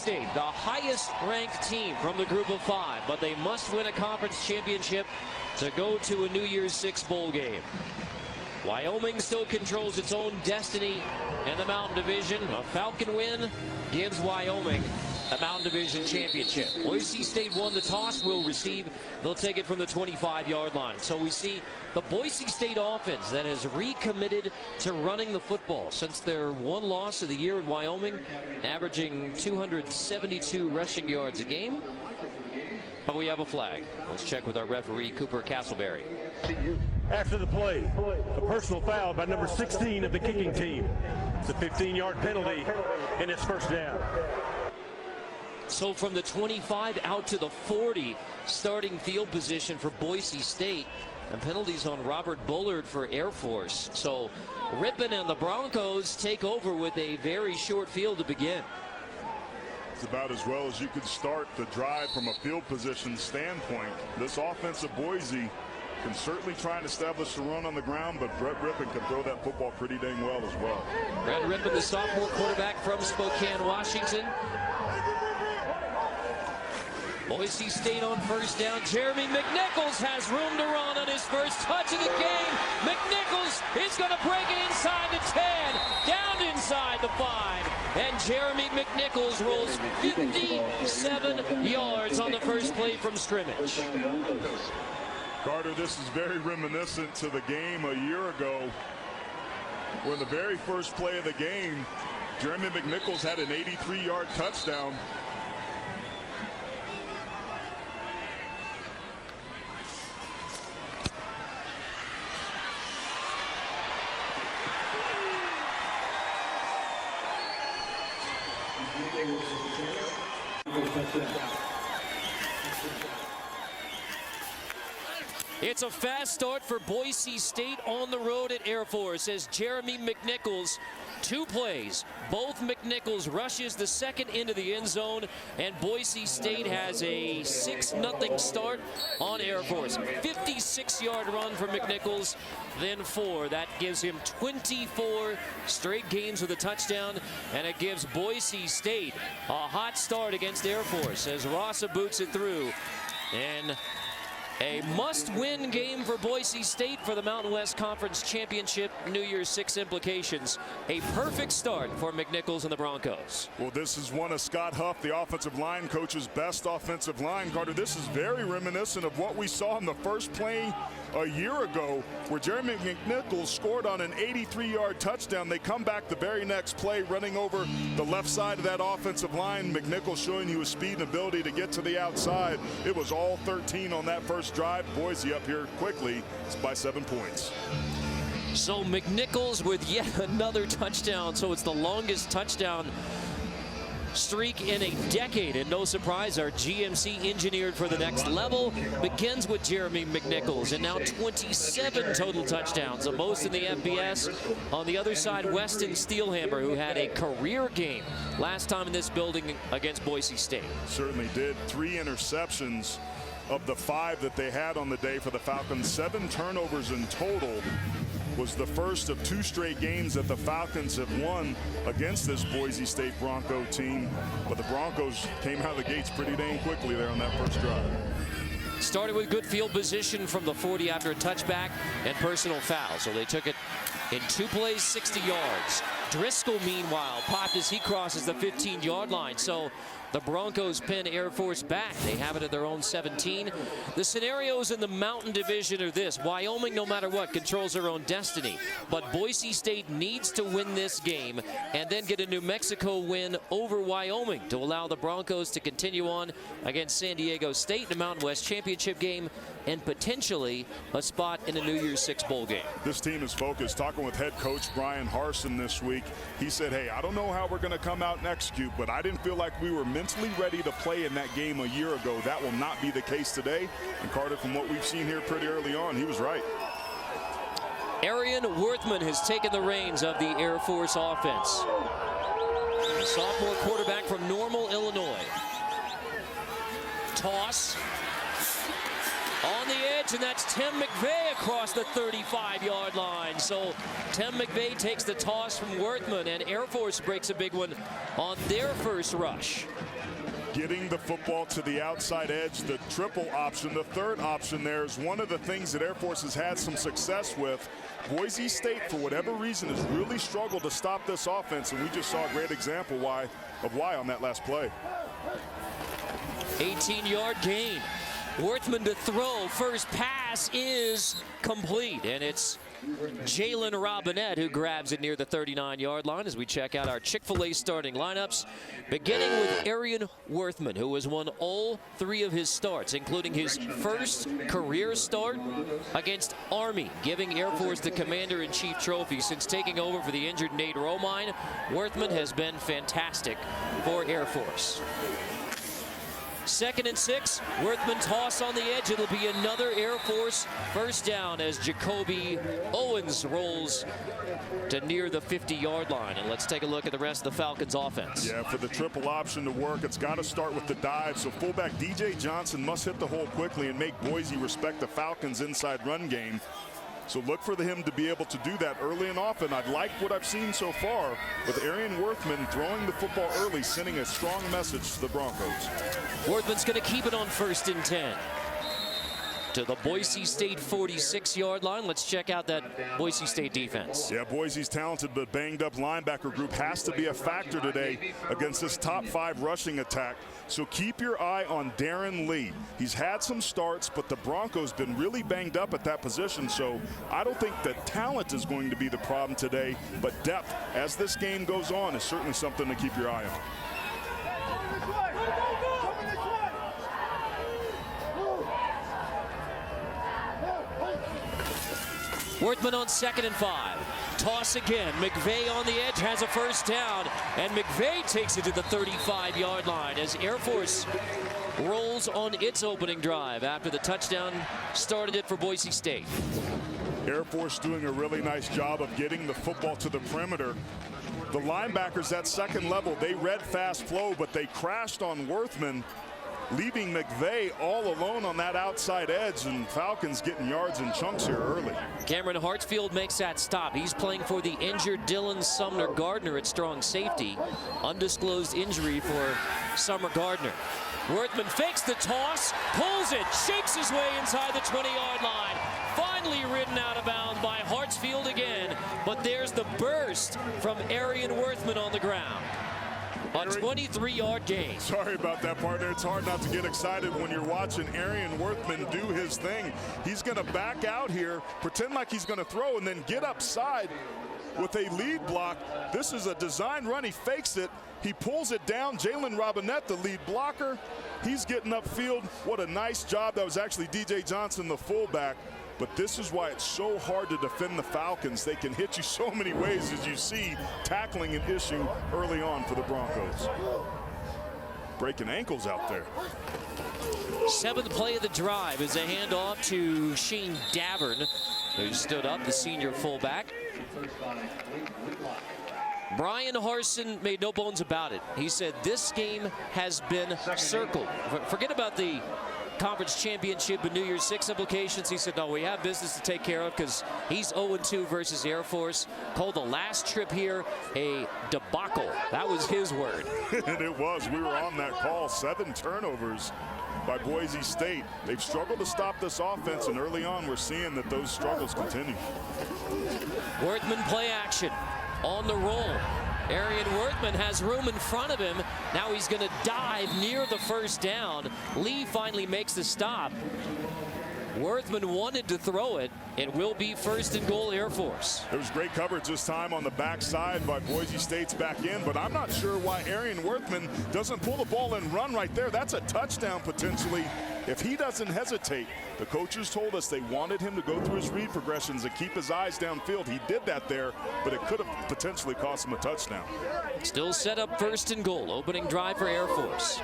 State, the highest ranked team from the group of 5, but they must win a conference championship to go to a New Year's Six bowl game. Wyoming still controls its own destiny in the Mountain Division. A Falcon win gives Wyoming a Mountain Division championship. Boise State won the toss, will receive. They'll take it from the 25-yard line. So we see the Boise State offense that has recommitted to running the football since their one loss of the year in Wyoming, averaging 272 rushing yards a game. But we have a flag. Let's check with our referee, Cooper Castleberry. After the play, a personal foul by number 16 of the kicking team. It's a 15-yard penalty, and it's first down. So from the 25 out to the 40, starting field position for Boise State, and penalties on Robert Bullard for Air Force. So Rypien and the Broncos take over with a very short field to begin. It's about as well as you could start the drive from a field position standpoint. This offense of Boise can certainly try and establish the run on the ground, but Brett Rypien can throw that football pretty dang well as well. Brett Rypien, the sophomore quarterback from Spokane, Washington. Boise State on first down. Jeremy McNichols has room to run on his first touch of the game. McNichols is going to break it inside the 10, down inside the 5, and Jeremy McNichols rolls 57 yards on the first play from scrimmage. Carter, this is very reminiscent to the game a year ago, where the very first play of the game, Jeremy McNichols had an 83-yard touchdown. It's a fast start for Boise State on the road at Air Force as Jeremy McNichols, 2 plays. Both McNichols rushes the second into the end zone, and Boise State has a 6-0 start on Air Force. 56-yard run for McNichols, then 4. That gives him 24 straight games with a touchdown, and it gives Boise State a hot start against Air Force as Rossa boots it through. And a must-win game for Boise State for the Mountain West Conference Championship New Year's Six implications. A perfect start for McNichols and the Broncos. Well, this is one of Scott Huff, the offensive line coach's best offensive line. Carter, this is very reminiscent of what we saw in the first play a year ago, where Jeremy McNichols scored on an 83-yard touchdown. They come back the very next play, running over the left side of that offensive line. McNichols showing you his speed and ability to get to the outside. It was all 13 on that first drive. Boise up here quickly. It's by 7 points. So McNichols with yet another touchdown. So it's the longest touchdown streak in a decade, and no surprise, our GMC engineered for the next level begins with Jeremy McNichols, and now 27 total touchdowns, the most in the FBS. On the other side, Weston Steelhammer, who had a career game last time in this building against Boise State. Certainly did. 3 interceptions of the 5 that they had on the day for the Falcons. 7 turnovers in total. Was the first of 2 straight games that the Falcons have won against this Boise State Bronco team. But the Broncos came out of the gates pretty dang quickly there on that first drive. Started with good field position from the 40 after a touchback and personal foul. So they took it in 2 plays, 60 yards. Driscoll, meanwhile, popped as he crosses the 15-yard line. So the Broncos pin Air Force back. They have it at their own 17. The scenarios in the Mountain Division are this. Wyoming, no matter what, controls their own destiny. But Boise State needs to win this game and then get a New Mexico win over Wyoming to allow the Broncos to continue on against San Diego State in the Mountain West Championship game and potentially a spot in a New Year's Six bowl game. This team is focused. Talking with head coach Brian Harsin this week, he said, hey, I don't know how we're going to come out and execute, but I didn't feel like we were mentally ready to play in that game a year ago. That will not be the case today. And Carter, from what we've seen here pretty early on, he was right. Arian Worthman has taken the reins of the Air Force offense. The sophomore quarterback from Normal, Illinois. Toss. On the edge, catch, and that's Tim McVeigh across the 35-yard line. So Tim McVeigh takes the toss from Worthman, and Air Force breaks a big one on their first rush. Getting the football to the outside edge, the triple option, the third option there is one of the things that Air Force has had some success with. Boise State, for whatever reason, has really struggled to stop this offense, and we just saw a great example of why on that last play. 18-yard gain. Worthman to throw. First pass is complete, and it's Jalen Robinette who grabs it near the 39-yard line as we check out our Chick-fil-A starting lineups, beginning with Arian Worthman, who has won all 3 of his starts, including his first career start against Army, giving Air Force the Commander-in-Chief trophy. Since taking over for the injured Nate Romine, Worthman has been fantastic for Air Force. 2nd and 6. Worthman toss on the edge. It'll be another Air Force first down as Jacoby Owens rolls to near the 50-yard line. And let's take a look at the rest of the Falcons offense. Yeah, for the triple option to work, it's got to start with the dive. So fullback DJ Johnson must hit the hole quickly and make Boise respect the Falcons' inside run game. So look for him to be able to do that early and often. I like what I've seen so far with Arian Worthman throwing the football early, sending a strong message to the Broncos. Worthman's going to keep it on 1st and 10. To the Boise State 46-yard line. Let's check out that Boise State defense. Yeah, Boise's talented but banged up linebacker group has to be a factor today against this top 5 rushing attack. So keep your eye on Darren Lee. He's had some starts, but the Broncos been really banged up at that position. So I don't think that talent is going to be the problem today, but depth as this game goes on is certainly something to keep your eye on. Worthman on 2nd and 5. Toss again. McVeigh on the edge has a first down, and McVeigh takes it to the 35-yard line as Air Force rolls on its opening drive after the touchdown started it for Boise State. Air Force doing a really nice job of getting the football to the perimeter. The linebackers at second level, they read fast flow, but they crashed on Worthman, leaving McVeigh all alone on that outside edge, and Falcons getting yards in chunks here early. Cameron Hartsfield makes that stop. He's playing for the injured Dylan Sumner Gardner at strong safety. Undisclosed injury for Sumner Gardner. Worthman fakes the toss, pulls it, shakes his way inside the 20-yard line. Finally ridden out of bounds by Hartsfield again, but there's the burst from Arian Worthman on the ground. A 23-yard gain. Sorry about that, partner. It's hard not to get excited when you're watching Arian Worthman do his thing. He's going to back out here, pretend like he's going to throw, and then get upside with a lead block. This is a design run. He fakes it. He pulls it down. Jalen Robinette, the lead blocker, he's getting upfield. What a nice job. That was actually DJ Johnson, the fullback. But this is why it's so hard to defend the Falcons. They can hit you so many ways, as you see, tackling an issue early on for the Broncos. Breaking ankles out there. 7th play of the drive is a handoff to Shane Davern, who stood up, the senior fullback. Brian Harsin made no bones about it. He said this game has been circled. Forget about the conference championship and New Year's 6 implications. He said, no, we have business to take care of because he's 0-2 versus Air Force. Called the last trip here a debacle. That was his word. And it was. We were on that call. 7 turnovers by Boise State. They've struggled to stop this offense, and early on we're seeing that those struggles continue. Worthman play action on the roll. Arian Worthman has room in front of him. Now he's going to dive near the first down. Lee finally makes the stop. Worthman wanted to throw it. It will be 1st and goal, Air Force. There was great coverage this time on the backside by Boise State's back end, but I'm not sure why Arian Worthman doesn't pull the ball and run right there. That's a touchdown potentially if he doesn't hesitate. The coaches told us they wanted him to go through his read progressions and keep his eyes downfield. He did that there, but it could have potentially cost him a touchdown. Still set up 1st and goal. Opening drive for Air Force.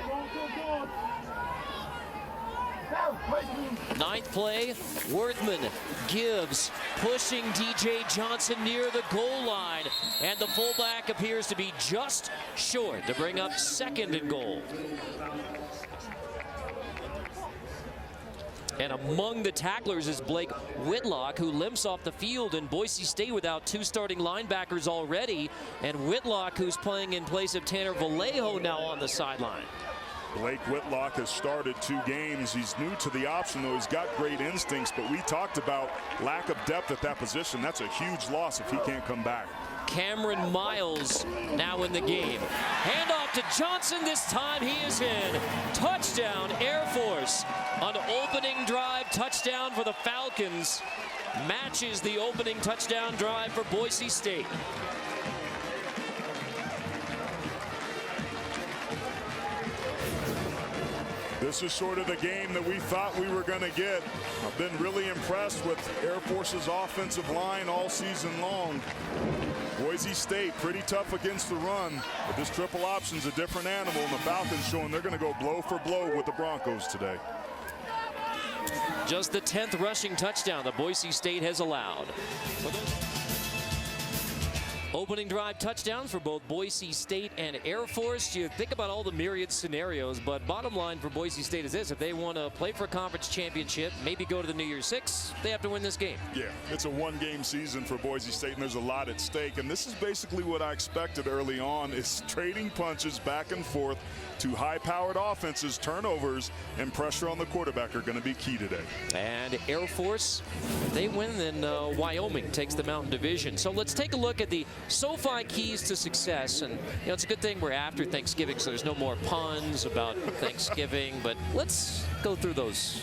9th play, Worthman gives, pushing DJ Johnson near the goal line, and the fullback appears to be just short to bring up 2nd and goal. And among the tacklers is Blake Whitlock, who limps off the field, and Boise State without 2 starting linebackers already. And Whitlock, who's playing in place of Tanner Vallejo, now on the sideline. Blake Whitlock has started 2 games. He's new to the option, though. He's got great instincts, but we talked about lack of depth at that position. That's a huge loss if he can't come back. Cameron Miles now in the game. Handoff to Johnson. This time he is in. Touchdown, Air Force. An opening drive touchdown for the Falcons. Matches the opening touchdown drive for Boise State. This is sort of the game that we thought we were going to get. I've been really impressed with Air Force's offensive line all season long. Boise State pretty tough against the run, but this triple option's a different animal, and the Falcons showing they're going to go blow for blow with the Broncos today. Just the 10th rushing touchdown that Boise State has allowed. Opening drive touchdowns for both Boise State and Air Force. You think about all the myriad scenarios, but bottom line for Boise State is this: if they want to play for a conference championship, maybe go to the New Year's Six, they have to win this game. Yeah, it's a 1-game season for Boise State, and there's a lot at stake. And this is basically what I expected early on: is trading punches back and forth to high-powered offenses. Turnovers and pressure on the quarterback are going to be key today. And Air Force, if they win, then Wyoming takes the Mountain Division. So let's take a look at the SoFi keys to success. And it's a good thing we're after Thanksgiving, so there's no more puns about Thanksgiving. But let's go through those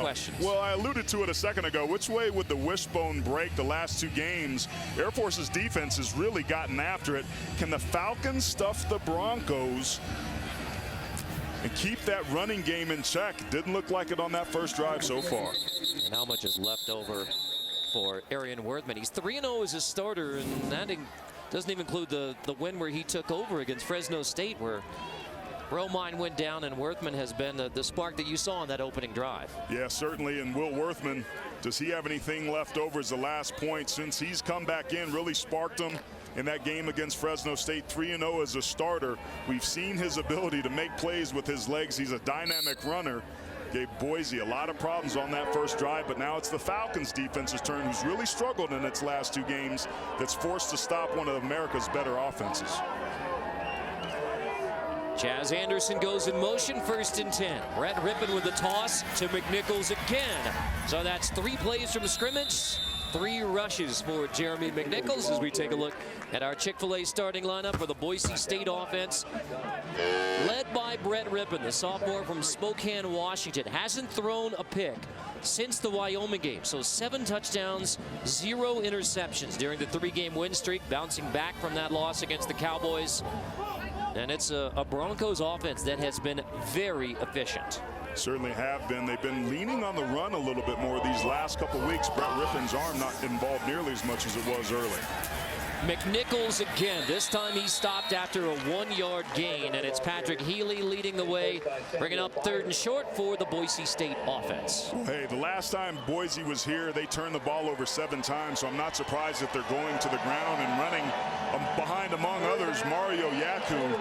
questions. Well, I alluded to it a second ago. Which way would the wishbone break the last 2 games? Air Force's defense has really gotten after it. Can the Falcons stuff the Broncos and keep that running game in check? Didn't look like it on that first drive so far. And how much is left over for Arian Worthman? He's 3-0 as a starter, and that doesn't even include the win where he took over against Fresno State, where Romine went down, and Worthman has been the spark that you saw on that opening drive. Yeah, certainly. And Will Worthman, does he have anything left over as the last point? Since he's come back in, really sparked him in that game against Fresno State. 3-0 as a starter. We've seen his ability to make plays with his legs. He's a dynamic runner. Gave Boise a lot of problems on that first drive, but now it's the Falcons defense's turn, who's really struggled in its last 2 games, that's forced to stop one of America's better offenses. Chaz Anderson goes in motion, 1st and 10. Brett Rypien with the toss to McNichols again. So that's 3 plays from scrimmage, 3 rushes for Jeremy McNichols, as we take a look at our Chick-fil-A starting lineup for the Boise State offense. Led by Brett Rypien, the sophomore from Spokane, Washington. Hasn't thrown a pick since the Wyoming game. So 7 touchdowns, 0 interceptions during the 3-game win streak, bouncing back from that loss against the Cowboys. And it's a Broncos offense that has been very efficient. Certainly have been. They've been leaning on the run a little bit more these last couple weeks. Brett Rypien's arm not involved nearly as much as it was early. McNichols again. This time he stopped after a 1-yard gain, and it's Patrick Healy leading the way, bringing up 3rd and short for the Boise State offense. Hey, the last time Boise was here, they turned the ball over 7 times, so I'm not surprised that they're going to the ground and running behind, among others, Mario Yaku,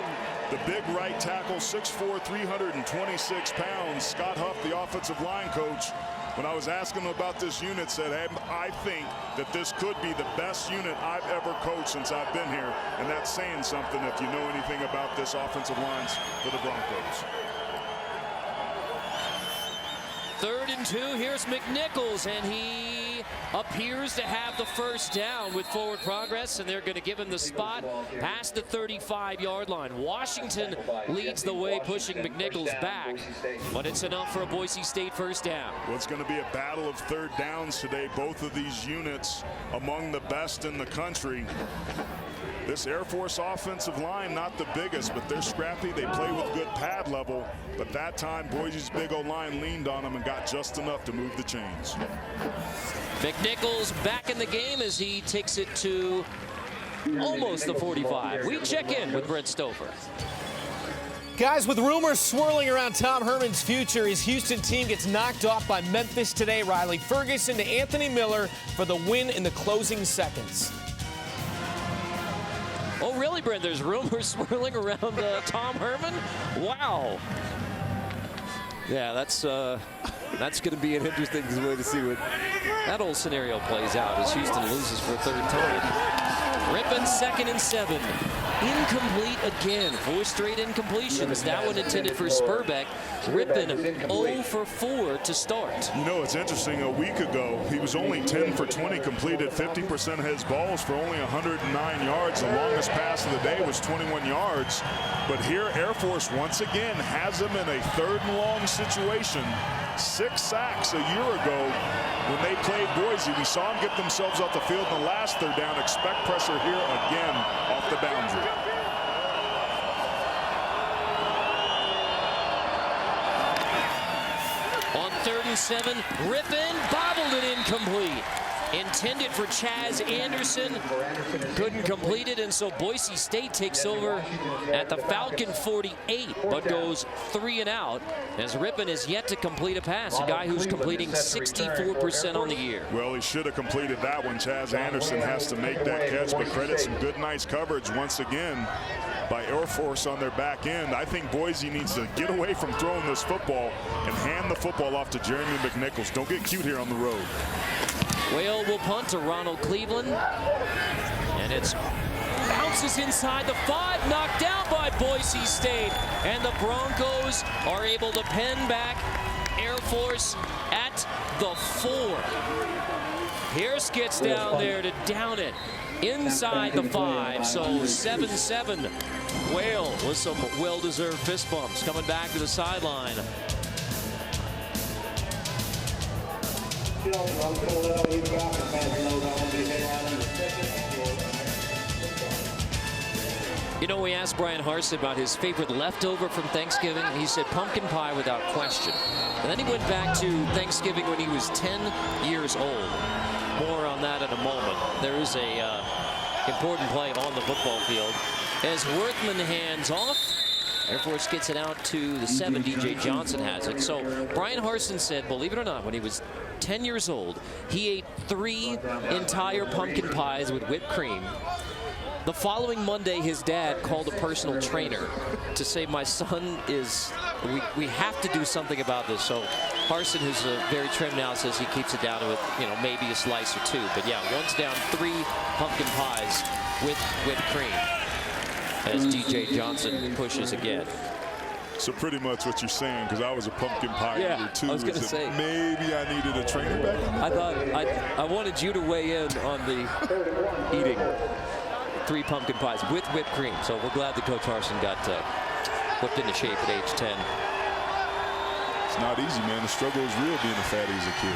the big right tackle, 6'4", 326 pounds. Scott Huff, the offensive line coach, when I was asking him about this unit, said, hey, I think that this could be the best unit I've ever coached since I've been here. And that's saying something if you know anything about this offensive line for the Broncos. 3rd and 2. Here's McNichols, and he appears to have the first down with forward progress, and they're going to give him the spot past the 35-yard line. Washington leads the way, pushing McNichols back, but it's enough for a Boise State first down. Well, it's going to be a battle of 3rd downs today. Both of these units among the best in the country. This Air Force offensive line, not the biggest, but they're scrappy. They play with good pad level. But that time, Boise's big O-line leaned on them and got just enough to move the chains. McNichols back in the game as he takes it to almost the 45. We check in with Brent Stover. Guys, with rumors swirling around Tom Herman's future, his Houston team gets knocked off by Memphis today. Riley Ferguson to Anthony Miller for the win in the closing seconds. Oh, really, Brent? There's rumors swirling around Tom Herman? Wow. Yeah, that's That's going to be an interesting way to see what that whole scenario plays out as Houston loses for a third time. Rypien 2nd and 7. Incomplete again. 4 straight incompletions. That one intended for Spurbeck. Rypien 0 for 4 to start. You know, it's interesting. A week ago, he was only 10 for 20 completed, 50% of his balls for only 109 yards. The longest pass of the day was 21 yards. But here, Air Force once again has him in a 3rd and long situation. 6 sacks a year ago when they played Boise. We saw them get themselves off the field in the last 3rd down. Expect pressure here again off the boundary. On 3rd and 7, Rypien bobbled it incomplete. Intended for Chaz Anderson, couldn't complete it, and so Boise State takes over at the Falcon 48, but goes 3 and out as Rypien is yet to complete a pass, a guy who's completing 64% on the year. Well, he should have completed that one. Chaz Anderson has to make that catch, but credit some good, nice coverage once again by Air Force on their back end. I think Boise needs to get away from throwing this football and hand the football off to Jeremy McNichols. Don't get cute here on the road. Whale will punt to Ronald Cleveland, and it's bounces inside the 5, knocked down by Boise State, and the Broncos are able to pen back Air Force at the 4. Pierce gets down there to down it inside the 5, so 7-7. Whale with some well-deserved fist bumps coming back to the sideline. You know, we asked Brian Harsin about his favorite leftover from Thanksgiving. He said pumpkin pie without question. And then he went back to Thanksgiving when he was 10 years old. More on that in a moment. There is a important play on the football field. As Worthman hands off, Air Force gets it out to the 7. DJ Johnson has it. So Brian Harsin said, believe it or not, when he was 10 years old, he ate 3 entire pumpkin pies with whipped cream. The following Monday, his dad called a personal trainer to say, my son is, we have to do something about this. So Harsin, who's very trim now, says he keeps it down to, maybe a slice or 2. But yeah, one's down 3 pumpkin pies with whipped cream as DJ Johnson pushes again. So pretty much what you're saying, because I was a pumpkin pie eater too. I was going to say maybe I needed a trainer back then. I thought I wanted you to weigh in on the eating 3 pumpkin pies with whipped cream. So we're glad that Coach Harsin got whipped into shape at age 10. It's not easy, man. The struggle is real being a fatty as a kid.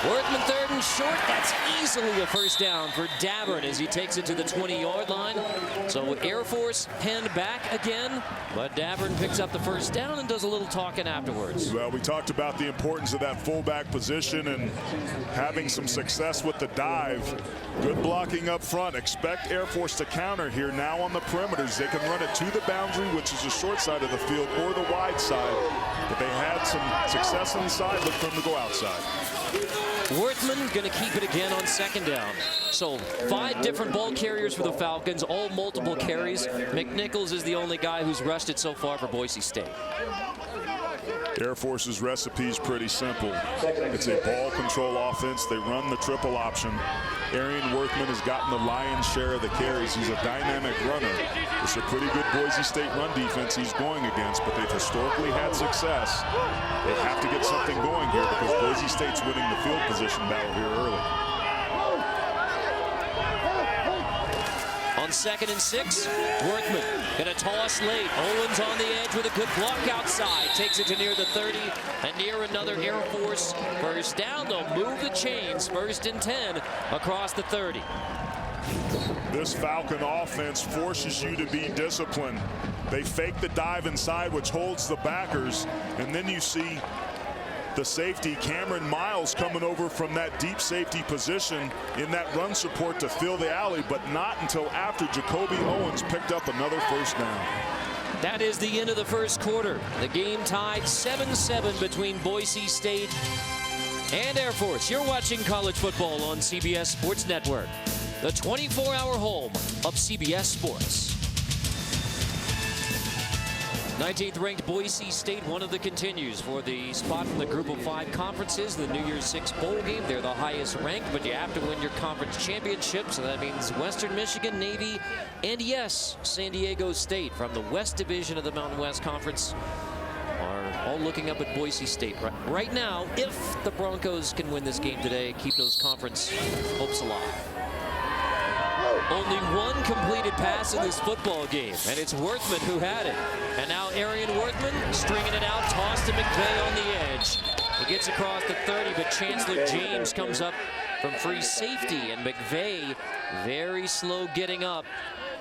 Worthman 3rd and short. That's easily a first down for Davern as he takes it to the 20-yard line. So Air Force penned back again, but Davern picks up the first down and does a little talking afterwards. Well, we talked about the importance of that fullback position and having some success with the dive. Good blocking up front. Expect Air Force to counter here now on the perimeters. They can run it to the boundary, which is the short side of the field, or the wide side. But they had some success inside. Look for them to go outside. Worthman going to keep it again on 2nd down. So 5 different ball carriers for the Falcons, all multiple carries. McNichols is the only guy who's rushed it so far for Boise State. Air Force's recipe is pretty simple. It's a ball control offense. They run the triple option. Arian Worthman has gotten the lion's share of the carries. He's a dynamic runner. It's a pretty good Boise State run defense he's going against, but they've historically had success. They have to get something going here because Boise State's winning the field position battle here early. On 2nd and 6, Worthman going to toss late. Owens on the edge with a good block outside. Takes it to near the 30 and near another Air Force first down. They'll move the chains. 1st and 10 across the 30. This Falcon offense forces you to be disciplined. They fake the dive inside, which holds the backers, and then you see the safety, Cameron Miles, coming over from that deep safety position in that run support to fill the alley, but not until after Jacoby Owens picked up another first down. That is the end of the first quarter. The game tied 7-7 between Boise State and Air Force. You're watching college football on CBS Sports Network, the 24-hour home of CBS Sports. 19th ranked Boise State, one of the continues for the spot in the Group of 5 conferences, the New Year's 6 bowl game. They're the highest ranked, but you have to win your conference championship, so that means Western Michigan, Navy, and yes, San Diego State from the West Division of the Mountain West Conference are all looking up at Boise State right now. If the Broncos can win this game today, keep those conference hopes alive. Only one completed pass in this football game, and it's Worthman who had it. And now Arian Worthman stringing it out, tossed to McVay on the edge. He gets across the 30, but Chancellor James comes up from free safety, and McVay very slow getting up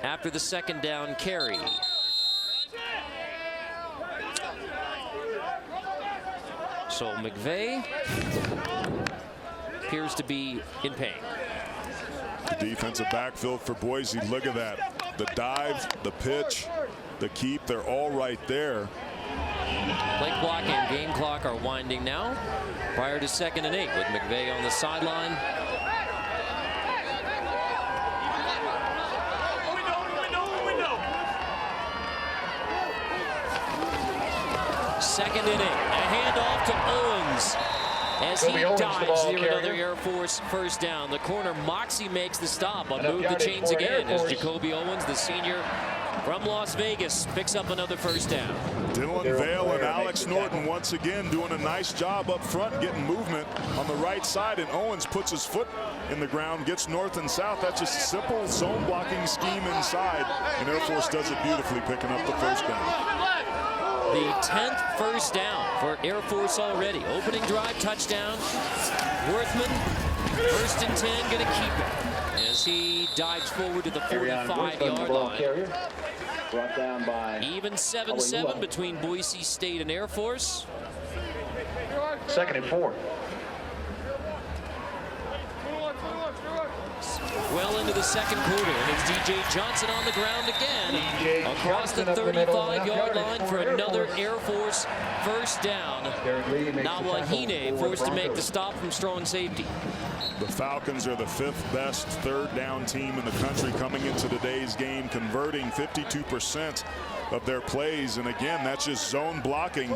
after the second down carry. So McVay appears to be in pain. The defensive backfield for Boise, look at that. The dive, the pitch, the keep, they're all right there. Play clock and game clock are winding now prior to 2nd and 8 with McVay on the sideline. Second and 8, a handoff to Owens as he dives near another Air Force first down. The corner Moxie makes the stop on Move the Chains again as Jacoby Owens, the senior from Las Vegas, picks up another first down. Dylan Vale and Alex Norton once again doing a nice job up front, getting movement on the right side, and Owens puts his foot in the ground, gets north and south. That's just a simple zone blocking scheme inside, and Air Force does it beautifully, picking up the first down. The 10th first down for Air Force already. Opening drive, touchdown. Worthman, 1st and 10, going to keep it as he dives forward to the 45-yard line. Brought down by even 7-7 between Boise State and Air Force. 2nd and 4. Well into the second quarter, and it's DJ Johnson on the ground again across the 35-yard line for another Air Force first down. Nawahine forced to make the stop from strong safety. The Falcons are the 5th best third down team in the country coming into today's game, converting 52% of their plays. And again, that's just zone blocking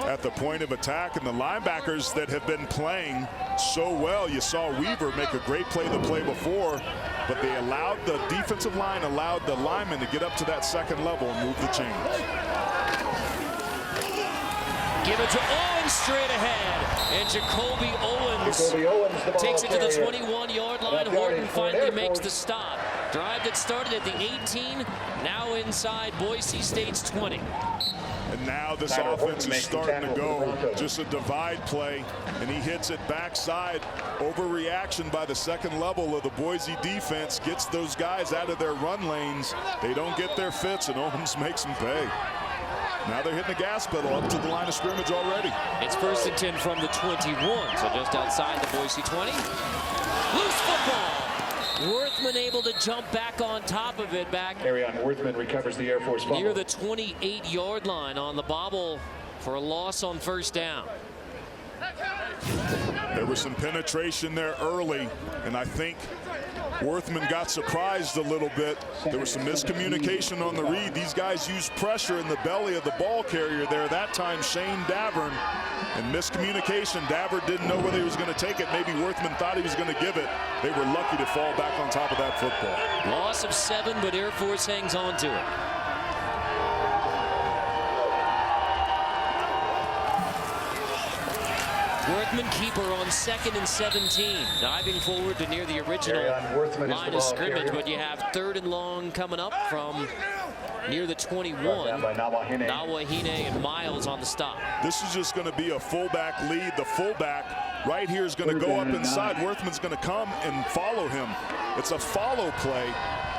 at the point of attack, and the linebackers that have been playing so well. You saw Weaver make a great play the play before, but they allowed the defensive line, allowed the linemen to get up to that second level and move the chains. Give it to Owens straight ahead, and Jacoby Owens takes it to the 21-yard line. Horton finally makes the stop. Drive that started at the 18, now inside Boise State's 20. And now this offense is starting to go. Just a divide play, and he hits it backside. Overreaction by the second level of the Boise defense gets those guys out of their run lanes. They don't get their fits, and Owens makes them pay. Now they're hitting the gas pedal up to the line of scrimmage already. It's 1st and 10 from the 21, so just outside the Boise 20. Loose football. Worthman able to jump back on top of it, back Arian Worthman recovers the Air Force fumble near the 28-yard line on the bobble for a loss on first down. There was some penetration there early, and I think Worthman got surprised a little bit. There was some miscommunication on the read. These guys used pressure in the belly of the ball carrier there. That time, Shane Davern, and miscommunication. Davern didn't know whether he was going to take it. Maybe Worthman thought he was going to give it. They were lucky to fall back on top of that football. Loss of 7, but Air Force hangs on to it. Worthman keeper on 2nd and 17, diving forward to near the original line of scrimmage, but you have 3rd and long coming up from near the 21. Nawahine and Miles on the stop. This is just going to be a fullback lead. The fullback right here is going to go up inside. Worthman's going to come and follow him. It's a follow play,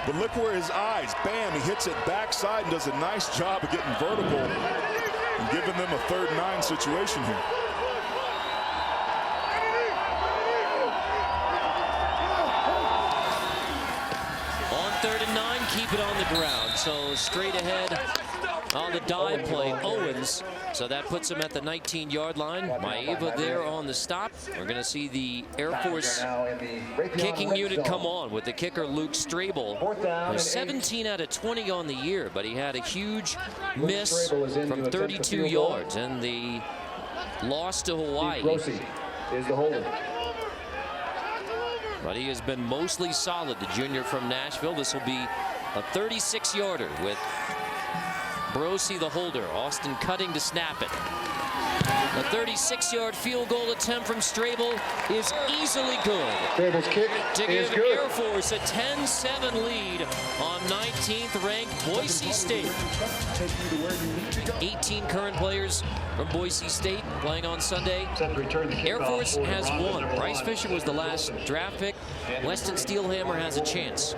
but look where his eyes, bam, he hits it backside and does a nice job of getting vertical and giving them a 3rd and 9 situation here. On 3rd and 9, keep it on the ground. So straight ahead on the dive play, Owens. So that puts him at the 19-yard line. Maeva there on the stop. We're going to see the Air Force kicking unit come on with the kicker Luke Strable. 17 out of 20 on the year, but he had a huge miss from 32 yards. And the loss to Hawaii. Is the holder. But he has been mostly solid, the junior from Nashville. This will be a 36-yarder with Brosi the holder. Austin cutting to snap it. A 36-yard field goal attempt from Strable is easily good. Strable's kick To is give good. Air Force a 10-7 lead on 19th-ranked Boise State. 18 current players from Boise State playing on Sunday. Air Force has won. Bryce Fisher was the last draft pick. Weston Steelhammer has a chance,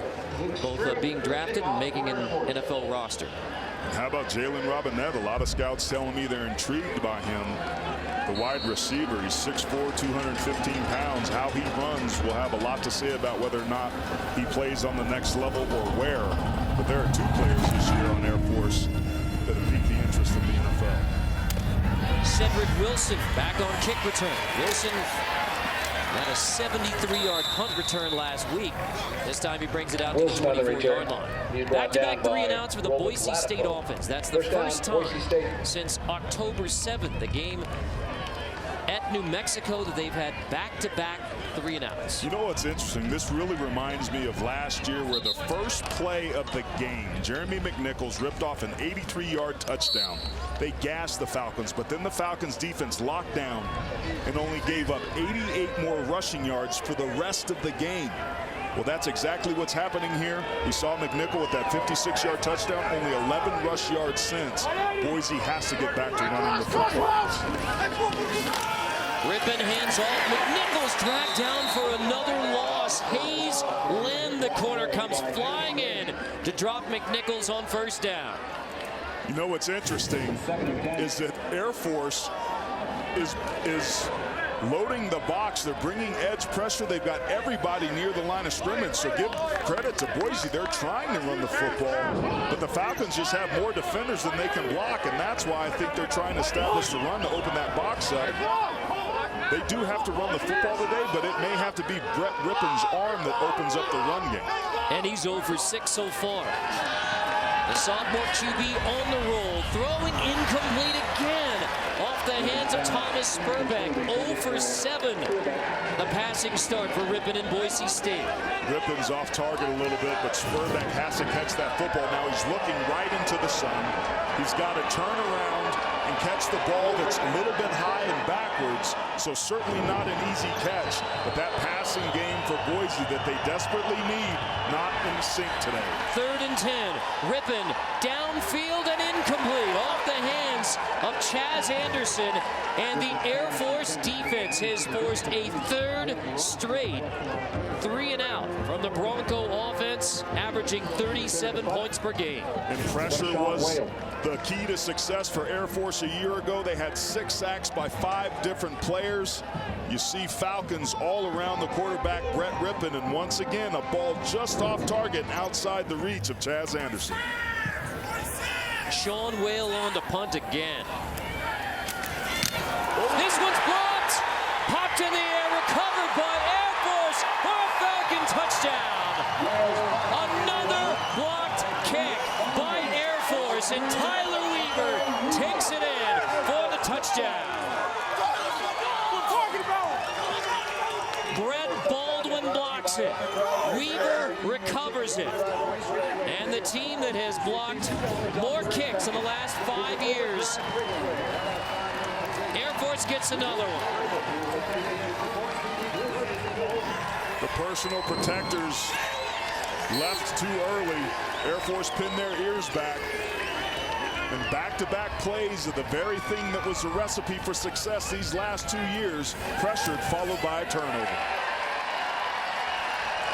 both being drafted and making an NFL roster. How about Jalen Robinette? A lot of scouts telling me they're intrigued by him. The wide receiver, he's 6'4", 215 pounds. How he runs will have a lot to say about whether or not he plays on the next level or where. But there are two players this year on Air Force that have piqued the interest of the NFL. Cedric Wilson back on kick return. Wilson had a 73-yard punt return last week. This time he brings it out to the 24-yard line. Back-to-back 3-and-outs for the Boise State offense. That's the first time since October 7th, the game at New Mexico, that they've had back-to-back 3-and-outs. You know what's interesting? This really reminds me of last year, where the first play of the game, Jeremy McNichols ripped off an 83-yard touchdown. They gassed the Falcons, but then the Falcons defense locked down and only gave up 88 more rushing yards for the rest of the game. Well, that's exactly what's happening here. We saw McNichol with that 56-yard touchdown, only 11 rush yards since. Boise has to get back to running the football. Rypien hands off. McNichols dragged down for another loss. Hayes Lynn, the corner, comes flying in to drop McNichols on first down. You know what's interesting is that Air Force is loading the box. They're bringing edge pressure. They've got everybody near the line of scrimmage. So give credit to Boise. They're trying to run the football, but the Falcons just have more defenders than they can block, and that's why I think they're trying to establish the run to open that box up. They do have to run the football today, but it may have to be Brett Rypien's arm that opens up the run game. And he's 0 for 6 so far. The sophomore QB on the roll, throwing incomplete again off the hands of Thomas Spurbeck. 0 for 7. The passing start for Rypien in Boise State. Rypien's off target a little bit, but Spurbeck has to catch that football. Now he's looking right into the sun. He's got to turn around and catch the ball that's a little bit high and backwards, so certainly not an easy catch. But that passing game for Boise that they desperately need, not in sync today. 3rd and 10. Rypien downfield and incomplete off the hands of Chaz Anderson, and the Air Force defense has forced a 3rd straight 3-and-out from the Bronco offense, averaging 37 points per game. And pressure was the key to success for Air Force a year ago. They had 6 sacks by 5 different players. You see Falcons all around the quarterback, Brett Rypien, and once again, a ball just off target and outside the reach of Chaz Anderson. Sean Whale on to punt again. This one's blocked. Popped in the air, recovered by Air Force for a Falcon touchdown. Another blocked kick by Air Force, and Tyler Weaver takes it in for the touchdown. Brett Baldwin blocks it. Weaver recovers it. And the team that has blocked more kicks in the last 5 years, Air Force gets another one. The personal protectors left too early. Air Force pinned their ears back. And back-to-back plays of the very thing that was the recipe for success these last 2 years, pressured, followed by a turnover.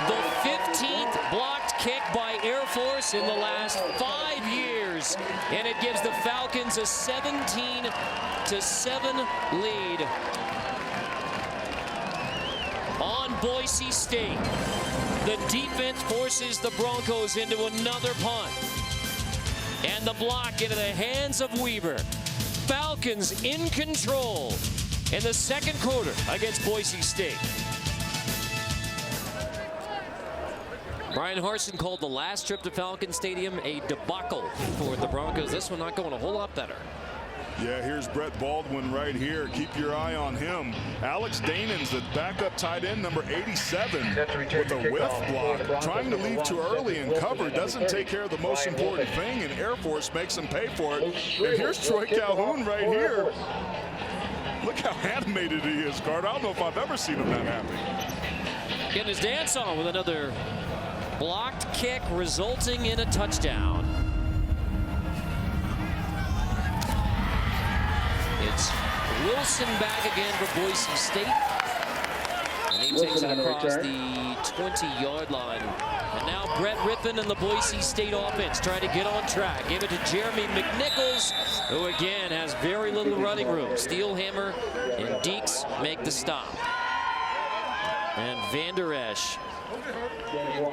The 15th blocked kick by Air Force in the last 5 years, and it gives the Falcons a 17-7 lead on Boise State. The defense forces the Broncos into another punt. And the block into the hands of Weaver. Falcons in control in the second quarter against Boise State. Brian Harsin called the last trip to Falcon Stadium a debacle for the Broncos. This one not going a whole lot better. Yeah, here's Brett Baldwin right here. Keep your eye on him. Alex Danin's the backup tight end, number 87, with a whiff block. Trying to leave too early and cover doesn't take care of the most important thing, and Air Force makes him pay for it. And here's Troy Calhoun right here. Look how animated he is, Carter. I don't know if I've ever seen him that happy. Getting his dance on with another blocked kick, resulting in a touchdown. It's Wilson back again for Boise State. And he takes it across the 20-yard line. And now Brett Rypien and the Boise State offense trying to get on track. Give it to Jeremy McNichols, who again has very little running room. Steelhammer and Deeks make the stop. And Van Der Esch,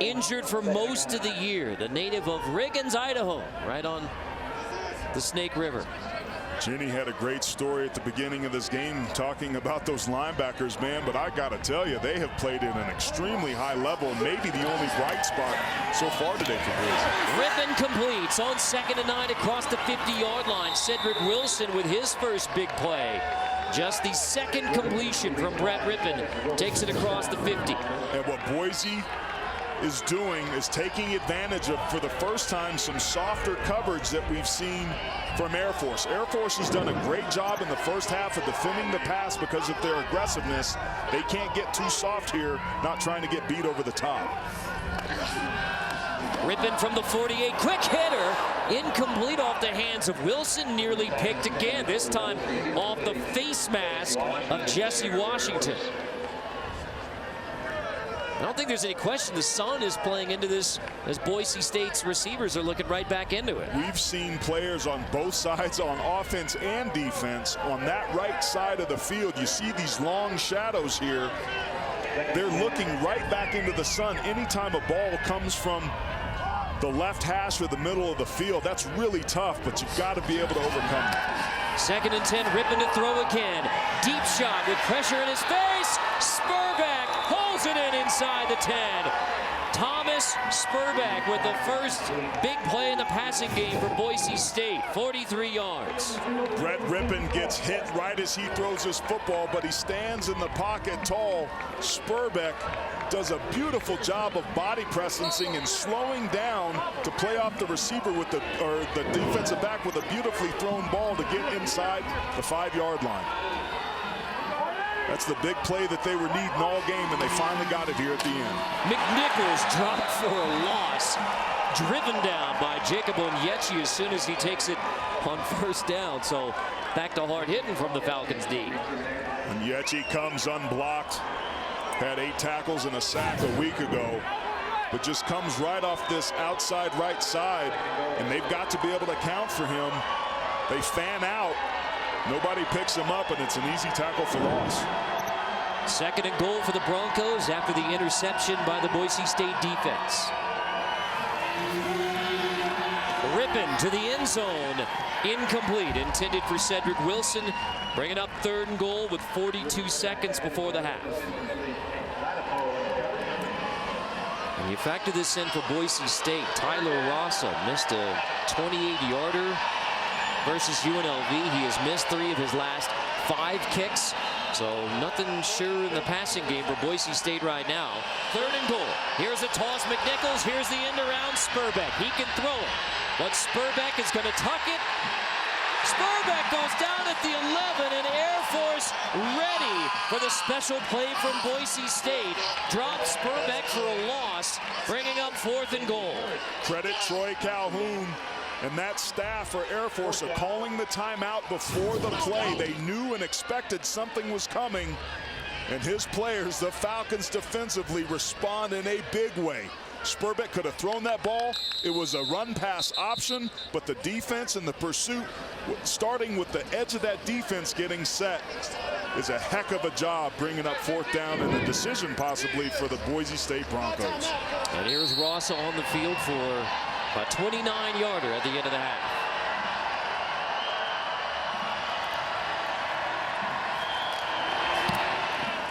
injured for most of the year. The native of Riggins, Idaho, right on the Snake River. Jenny had a great story at the beginning of this game talking about those linebackers, man, but I got to tell you, they have played at an extremely high level, maybe the only bright spot so far today for Boise. Rypien completes on 2nd and 9 across the 50-yard line. Cedric Wilson with his first big play. Just the second completion from Brett Rypien takes it across the 50. And what Boise is doing is taking advantage of, for the first time, some softer coverage that we've seen from Air Force. Air Force has done a great job in the first half of defending the pass because of their aggressiveness. They can't get too soft here, not trying to get beat over the top. Rypien from the 48, quick hitter, incomplete off the hands of Wilson, nearly picked again, this time off the face mask of Jesse Washington. I don't think there's any question the sun is playing into this as Boise State's receivers are looking right back into it. We've seen players on both sides, on offense and defense, on that right side of the field. You see these long shadows here. They're looking right back into the sun anytime a ball comes from the left hash or the middle of the field. That's really tough, but you've got to be able to overcome it. 2nd and 10, Rypien to throw again. Deep shot with pressure in his face. Spurback pulls it in inside the 10. Thomas Spurback with the first big play in the passing game for Boise State, 43 yards. Brett Rypien gets hit right as he throws his football, but he stands in the pocket tall. Spurback does a beautiful job of body presencing and slowing down to play off the receiver with the defensive back with a beautifully thrown ball to get inside the 5-yard line. That's the big play that they were needing all game, and they finally got it here at the end. McNichols dropped for a loss, driven down by Jacob Onyechi as soon as he takes it on 1st down. So back to hard hitting from the Falcons D. Onyechi comes unblocked. Had 8 tackles and a sack a week ago, but just comes right off this outside right side, and they've got to be able to count for him. They fan out. Nobody picks him up, and it's an easy tackle for loss. 2nd and goal for the Broncos after the interception by the Boise State defense. Rypien to the end zone. Incomplete. Intended for Cedric Wilson. Bringing up 3rd and goal with 42 seconds before the half. And you factor this in for Boise State. Tyler Rossa missed a 28-yarder versus UNLV. He has missed 3 of his last 5 kicks. So nothing sure in the passing game for Boise State right now. 3rd and goal. Here's a toss. McNichols. Here's the end around Spurback. He can throw it, but Spurback is going to tuck it. Spurback goes down at the 11, and Air Force ready for the special play from Boise State. Drops Spurback for a loss, bringing up 4th and goal. Credit Troy Calhoun and that staff for Air Force are calling the timeout before the play. They knew and expected something was coming, and his players, the Falcons defensively, respond in a big way. Spurback could have thrown that ball. It was a run-pass option, but the defense and the pursuit, starting with the edge of that defense getting set, is a heck of a job bringing up 4th down and a decision possibly for the Boise State Broncos. And here's Rossa on the field for A 29-yarder at the end of the half.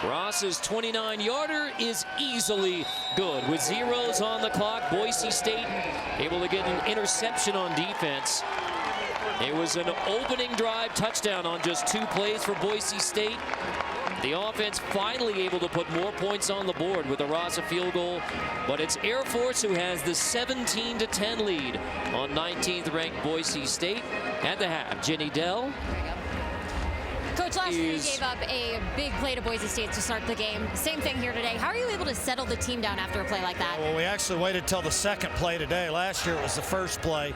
Ross's 29-yarder is easily good. With zeros on the clock, Boise State able to get an interception on defense. It was an opening drive touchdown on just 2 plays for Boise State. The offense finally able to put more points on the board with a Rossa field goal, but it's Air Force who has the 17-10 lead on 19th-ranked Boise State at the half. Jenny Dell. Coach, last year you gave up a big play to Boise State to start the game. Same thing here today. How are you able to settle the team down after a play like that? Well, we actually waited till the second play today. Last year it was the first play.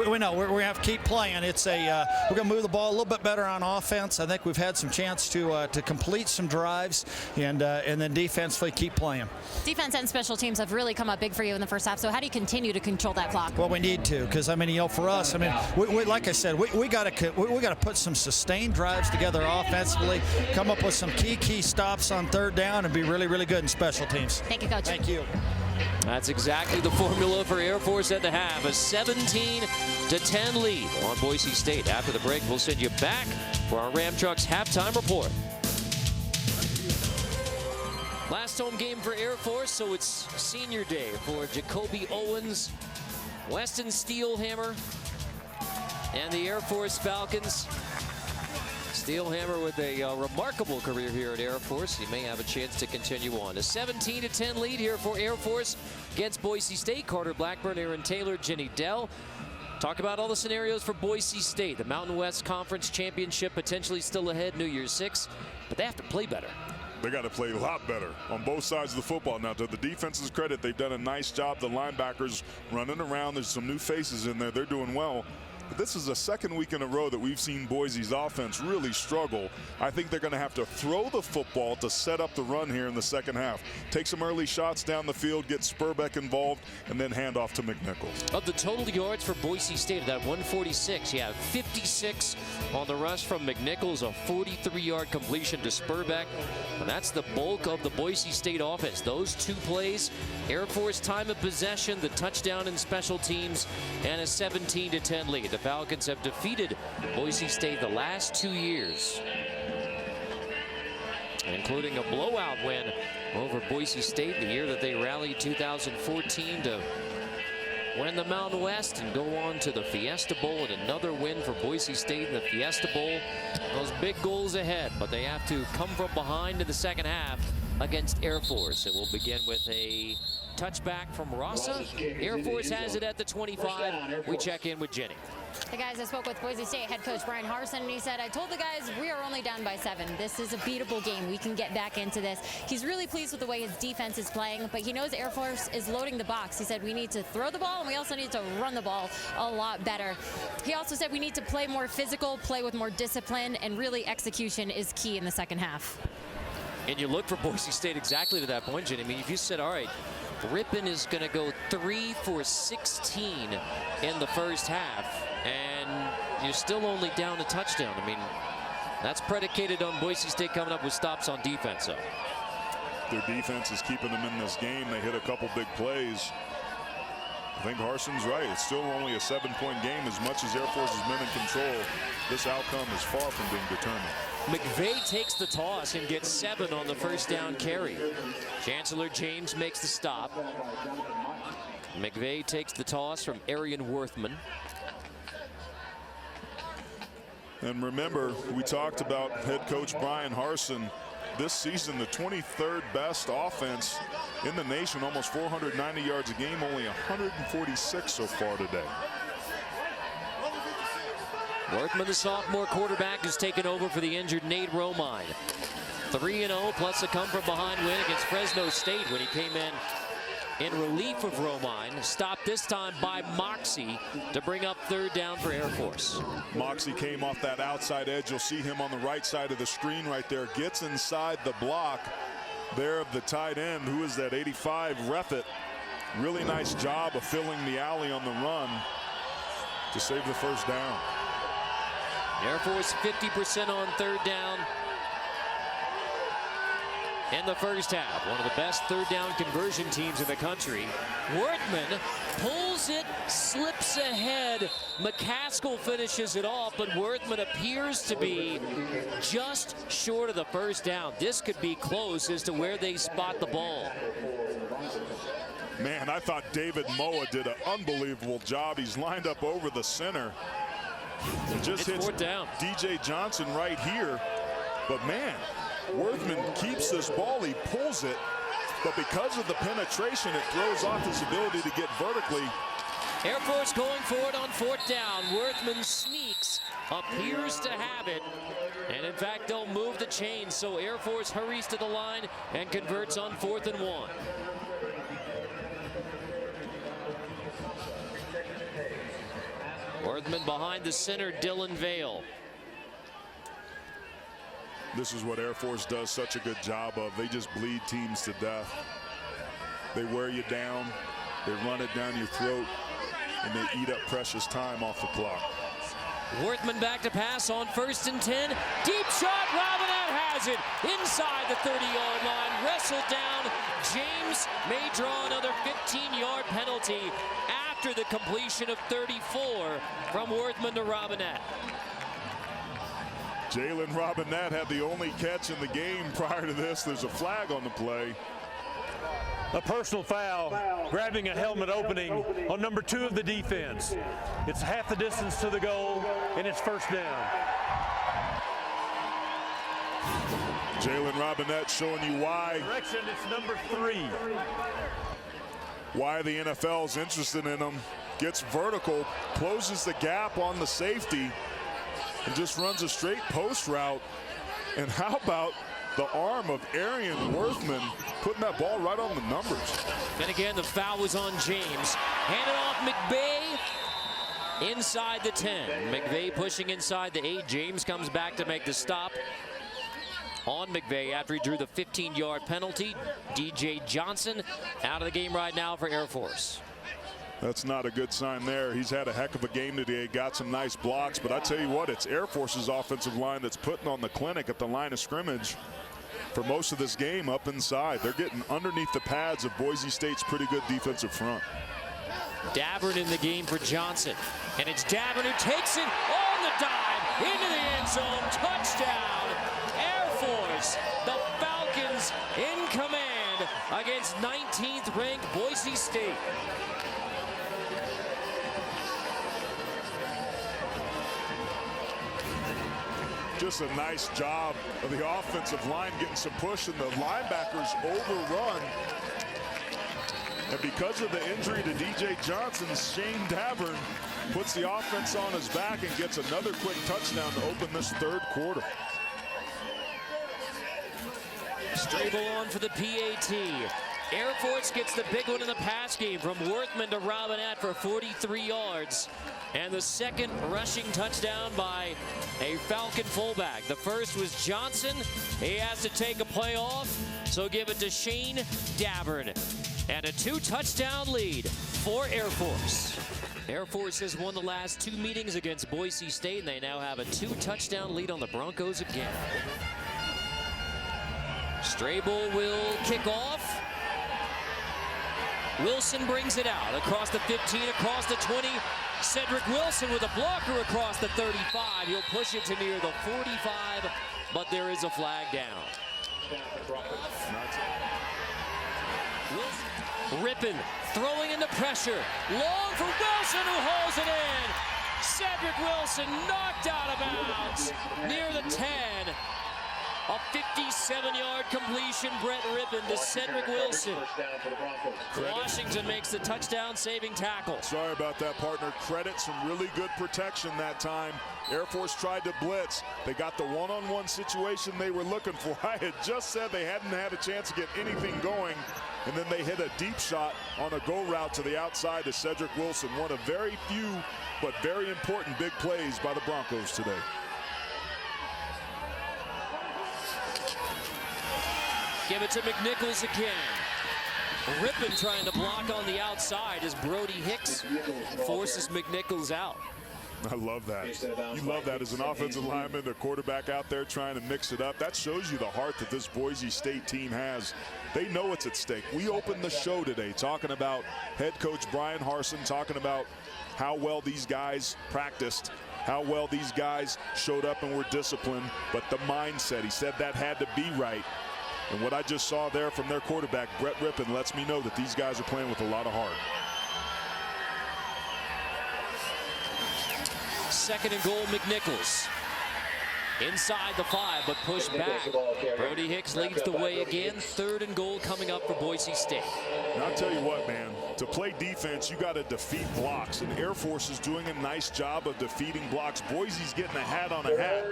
We know we have to keep playing. It's we're going to move the ball a little bit better on offense. I think we've had some chance to complete some drives and then defensively keep playing. Defense and special teams have really come up big for you in the first half. So how do you continue to control that clock? Well, we need to, because I mean, for us, I mean, we like I said, we got to put some sustained drives together offensively, come up with some key stops on third down, and be really good in special teams. Thank you, Coach. Thank you. That's exactly the formula for Air Force at the half. A 17-10 lead on Boise State. After the break, we'll send you back for our Ram Trucks halftime report. Last home game for Air Force, so it's senior day for Jacoby Owens, Weston Steelhammer, and the Air Force Falcons. Steelhammer with a remarkable career here at Air Force. He may have a chance to continue on. A 17-10 lead here for Air Force against Boise State. Carter Blackburn, Aaron Taylor, Jenny Dell. Talk about all the scenarios for Boise State. The Mountain West Conference Championship potentially still ahead New Year's 6, but they have to play better. They got to play a lot better on both sides of the football. Now, to the defense's credit, they've done a nice job. The linebackers running around. There's some new faces in there. They're doing well. But this is the second week in a row that we've seen Boise's offense really struggle. I think they're going to have to throw the football to set up the run here in the second half. Take some early shots down the field, get Spurbeck involved, and then hand off to McNichols. Of the total yards for Boise State, that 146, you have 56 on the rush from McNichols, a 43-yard completion to Spurbeck. And that's the bulk of the Boise State offense. Those 2 plays, Air Force time of possession, the touchdown in special teams, and a 17-10 lead. The Falcons have defeated Boise State the last 2 years, including a blowout win over Boise State the year that they rallied 2014 to win the Mountain West and go on to the Fiesta Bowl, and another win for Boise State in the Fiesta Bowl. Those big goals ahead, but they have to come from behind in the second half against Air Force. It will begin with a touchback from Rossa. Air Force has it at the 25. We check in with Jenny. Hey guys, I spoke with Boise State head coach Brian Harsin, and he said, I told the guys we are only down by 7. This is a beatable game. We can get back into this. He's really pleased with the way his defense is playing, but he knows Air Force is loading the box. He said we need to throw the ball, and we also need to run the ball a lot better. He also said we need to play more physical, play with more discipline, and really execution is key in the second half. And you look for Boise State exactly to that point, Jenny. I mean, if you said, all right, Rypien is going to go 3 for 16 in the first half, and you're still only down a touchdown. I mean, that's predicated on Boise State coming up with stops on defense. So their defense is keeping them in this game. They hit a couple big plays. I think Harsin's right. It's still only a 7-point game. As much as Air Force has been in control, this outcome is far from being determined. McVay takes the toss and gets 7 on the first down carry. Chancellor James makes the stop. McVay takes the toss from Arian Worthman. And remember, we talked about head coach Brian Harsin. This season, the 23rd best offense in the nation, almost 490 yards a game, only 146 so far today. Worthman, the sophomore quarterback, has taken over for the injured Nate Romine. 3-0 plus a come-from-behind win against Fresno State when he came in relief of Romine. Stopped this time by Moxie to bring up third down for Air Force. Moxie came off that outside edge. You'll see him on the right side of the screen right there. Gets inside the block there of the tight end. Who is that? 85, Rypien. Really nice job of filling the alley on the run to save the first down. Air Force 50% on third down. in the first half. One of the best third down conversion teams in the country. Worthman pulls it, slips ahead. McCaskill finishes it off, but Worthman appears to be just short of the first down. This could be close as to where they spot the ball. Man, I thought David Moa did an unbelievable job. He's lined up over the center. He just hits down. DJ Johnson right here. But man, Worthman keeps this ball. He pulls it. But because of the penetration, it throws off his ability to get vertically. Air Force going for it on 4th down. Worthman sneaks, appears to have it. And in fact, they'll move the chains. So Air Force hurries to the line and converts on 4th and 1. Worthman behind the center, Dylan Vale. This is what Air Force does such a good job of. They just bleed teams to death. They wear you down, they run it down your throat, and they eat up precious time off the clock. Worthman back to pass on 1st and 10. Deep shot, Robinette has it inside the 30-yard line. Wrestled down. James may draw another 15-yard penalty after the completion of 34 from Worthman to Robinette. Jalen Robinette had the only catch in the game prior to this. There's a flag on the play. A personal foul, grabbing a helmet opening on number 2 of the defense. It's half the distance to the goal, and it's 1st down. Jalen Robinette showing you why. Correction, it's number 3. Why the NFL is interested in him. Gets vertical, closes the gap on the safety, and just runs a straight post route. And how about the arm of Arian Worthman putting that ball right on the numbers. Then again, the foul was on James. Handed off McVay inside the 10. McVay pushing inside the 8. James comes back to make the stop on McVay after he drew the 15-yard penalty. DJ Johnson out of the game right now for Air Force. That's not a good sign there. He's had a heck of a game today, got some nice blocks, but I tell you what, it's Air Force's offensive line that's putting on the clinic at the line of scrimmage for most of this game up inside. They're getting underneath the pads of Boise State's pretty good defensive front. Davern in the game for Johnson, and it's Davern who takes it on the dive into the end zone. Touchdown, Air Force. The Falcons in command against 19th ranked Boise State. Just a nice job of the offensive line getting some push, and the linebackers overrun. And because of the injury to DJ Johnson, Shane Davern puts the offense on his back and gets another quick touchdown to open this third quarter. Strable on for the PAT. Air Force gets the big one in the pass game from Worthman to Robinette for 43 yards. And the second rushing touchdown by a Falcon fullback. The first was Johnson. He has to take a play off, so give it to Shane Davern. And a 2-touchdown lead for Air Force. Air Force has won the last 2 meetings against Boise State, and they now have a 2-touchdown lead on the Broncos again. Strable will kick off. Wilson brings it out across the 15, across the 20. Cedric Wilson with a blocker across the 35. He'll push it to near the 45, but there is a flag down. Rypien throwing into pressure. Long for Wilson, who holds it in. Cedric Wilson knocked out of bounds near the 10. A 57-yard completion, Brett Rypien to Cedric Wilson. Washington makes the touchdown-saving tackle. Sorry about that, partner. Credit, some really good protection that time. Air Force tried to blitz. They got the one-on-one situation they were looking for. I had just said they hadn't had a chance to get anything going, and then they hit a deep shot on a go route to the outside to Cedric Wilson. One of very few but very important big plays by the Broncos today. Give it to McNichols again. Rypien trying to block on the outside as Brody Hicks forces McNichols out. I love that. You love that as an offensive lineman, a quarterback out there trying to mix it up. That shows you the heart that this Boise State team has. They know what's at stake. We opened the show today talking about head coach Brian Harsin, talking about how well these guys practiced, how well these guys showed up and were disciplined, but the mindset, he said that had to be right. And what I just saw there from their quarterback, Brett Rypien, lets me know that these guys are playing with a lot of heart. Second and goal, McNichols. Inside the 5, but pushed back. Brody Hicks leads the way again. Third and goal coming up for Boise State. And I'll tell you what, man, to play defense, you got to defeat blocks. And Air Force is doing a nice job of defeating blocks. Boise's getting a hat on a hat,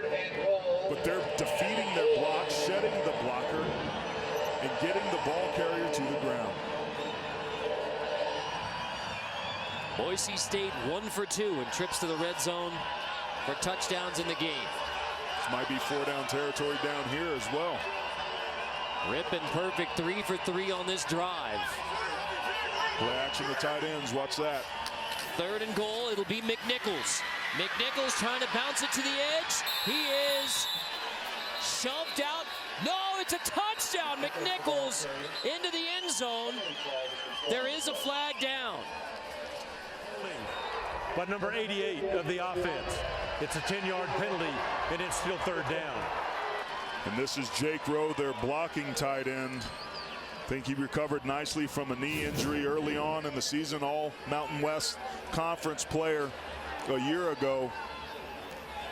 but they're defeating their blocks, shedding the blocker, and getting the ball carrier to the ground. Boise State 1 for 2 and trips to the red zone for touchdowns in the game. This might be 4-down territory down here as well. Rypien perfect 3 for 3 on this drive. Play action to tight ends. Watch that. Third and goal. It'll be McNichols. McNichols trying to bounce it to the edge. He is shoved out. No, it's a touchdown. McNichols into the end zone. There is a flag down. But number 88 of the offense. It's a 10-yard penalty, and it's still third down. And this is Jake Rowe, their blocking tight end. I think he recovered nicely from a knee injury early on in the season. All Mountain West Conference player a year ago.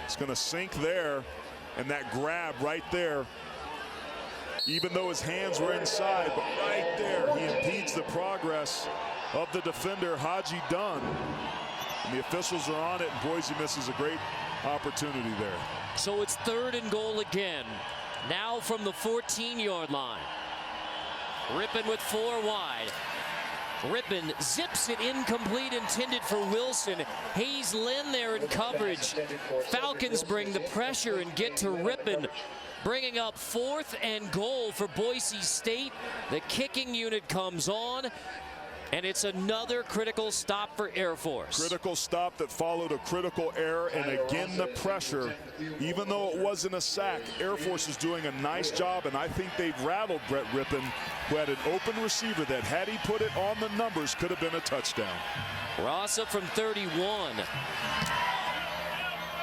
It's going to sink there, and that grab right there, even though his hands were inside, but right there he impedes the progress of the defender, Haji Dunn. And the officials are on it, and Boise misses a great opportunity there. So it's third and goal again. Now from the 14-yard line. Rypien with 4 wide. Rypien zips it incomplete, intended for Wilson. Hayes Lynn there in coverage. Falcons bring the pressure and get to Rypien, bringing up 4th and goal for Boise State. The kicking unit comes on, and it's another critical stop for Air Force. Critical stop that followed a critical error, and again the pressure. Even though it wasn't a sack, Air Force is doing a nice job, and I think they've rattled Brett Rypien, who had an open receiver that, had he put it on the numbers, could have been a touchdown. Rasa from 31.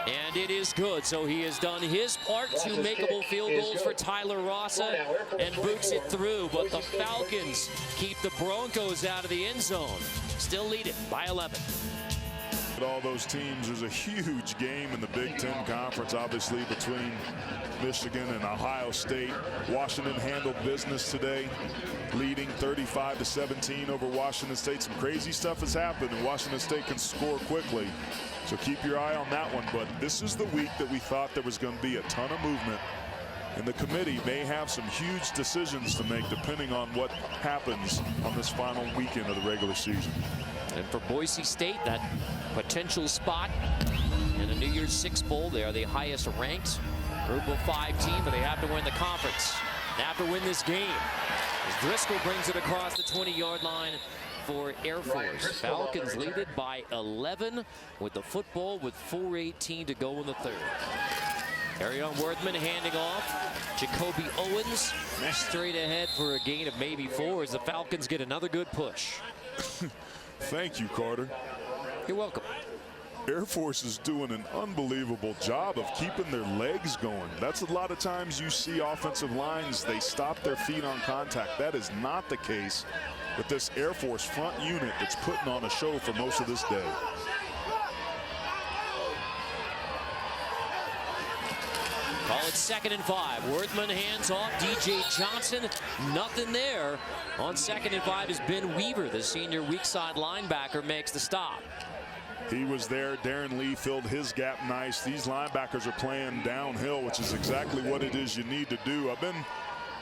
And it is good. So he has done his part. 2 makeable field goals for Tyler Rasa and boots it through. But the Falcons keep the Broncos out of the end zone. Still lead it by 11. All those teams, there's a huge game in the Big Ten Conference, obviously, between Michigan and Ohio State. Washington handled business today, leading 35-17 over Washington State. Some crazy stuff has happened, and Washington State can score quickly. So keep your eye on that one. But this is the week that we thought there was going to be a ton of movement, and the committee may have some huge decisions to make depending on what happens on this final weekend of the regular season. And for Boise State, that potential spot in the New Year's Six Bowl, they are the highest ranked Group of 5 team, but they have to win the conference. They have to win this game. As Driscoll brings it across the 20-yard line for Air Force. Falcons lead it by 11 with the football with 4:18 to go in the third. Arion Worthman handing off. Jacoby Owens straight ahead for a gain of maybe 4 as the Falcons get another good push. Thank you, Carter. You're welcome. Air Force is doing an unbelievable job of keeping their legs going. That's a lot of times you see offensive lines, they stop their feet on contact. That is not the case with this Air Force front unit that's putting on a show for most of this day. Call it 2nd and 5. Worthman hands off. DJ Johnson, nothing there. On 2nd and 5 is Ben Weaver, the senior weak side linebacker, makes the stop. He was there. Darren Lee filled his gap nice. These linebackers are playing downhill, which is exactly what it is you need to do. I've been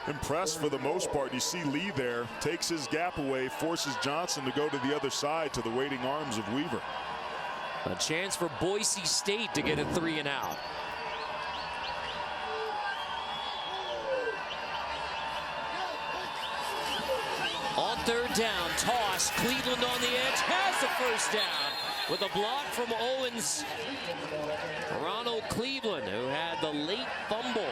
impressed for the most part. You see Lee there, takes his gap away, forces Johnson to go to the other side to the waiting arms of Weaver. A chance for Boise State to get a 3 and out. On 3rd down, toss. Cleveland on the edge, has the first down. with a block from Owens. Ronald Cleveland, who had the late fumble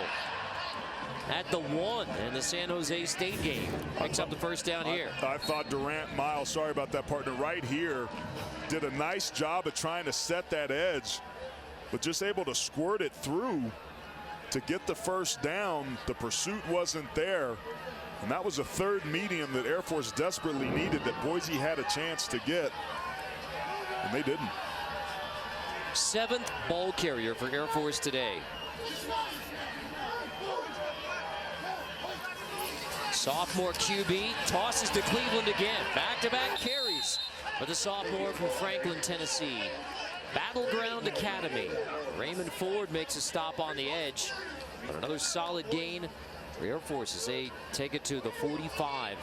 at the 1 in the San Jose State game, picks up the first down here. I thought Durant Miles, sorry about that, partner, right here did a nice job of trying to set that edge, but just able to squirt it through to get the first down. The pursuit wasn't there, and that was a third medium that Air Force desperately needed, that Boise had a chance to get, and they didn't. 7th ball carrier for Air Force today. Sophomore QB tosses to Cleveland again. Back-to-back carries for the sophomore from Franklin, Tennessee. Battleground Academy. Raymond Ford makes a stop on the edge, but another solid gain for Air Force as they take it to the 45.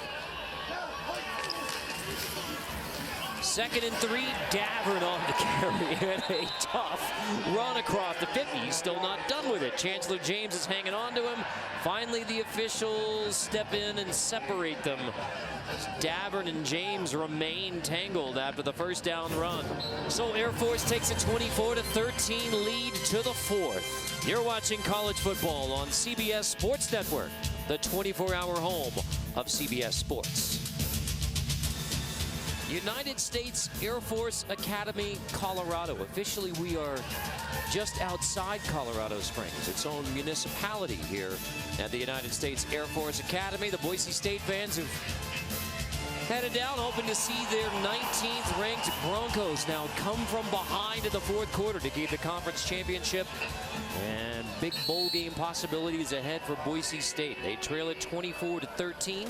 2nd and 3, Davern on the carry, and a tough run across the 50. He's still not done with it. Chancellor James is hanging on to him. Finally, the officials step in and separate them. Davern and James remain tangled after the first down run. So Air Force takes a 24-13 lead to the 4th. You're watching college football on CBS Sports Network, the 24-hour home of CBS Sports. United States Air Force Academy, Colorado. Officially, we are just outside Colorado Springs, its own municipality here at the United States Air Force Academy. The Boise State fans have headed down, hoping to see their 19th ranked Broncos now come from behind in the 4th quarter to keep the conference championship. And big bowl game possibilities ahead for Boise State. They trail it 24-13.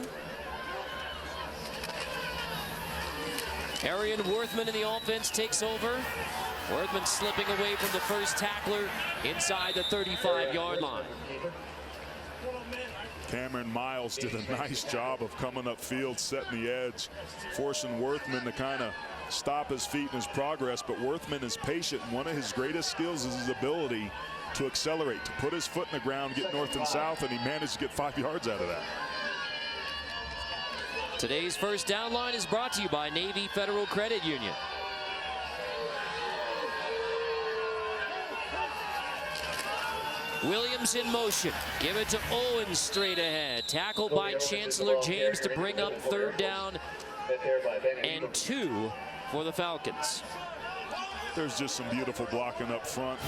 Arian Worthman in the offense takes over. Worthman slipping away from the first tackler inside the 35-yard line. Cameron Miles did a nice job of coming upfield, setting the edge, forcing Worthman to kind of stop his feet in his progress. But Worthman is patient. One of his greatest skills is his ability to accelerate, to put his foot in the ground, get north and south, and he managed to get 5 yards out of that. Today's first down line is brought to you by Navy Federal Credit Union. Williams in motion. Give it to Owens straight ahead. Tackled by Chancellor James to bring up 3rd down and 2 for the Falcons. There's just some beautiful blocking up front.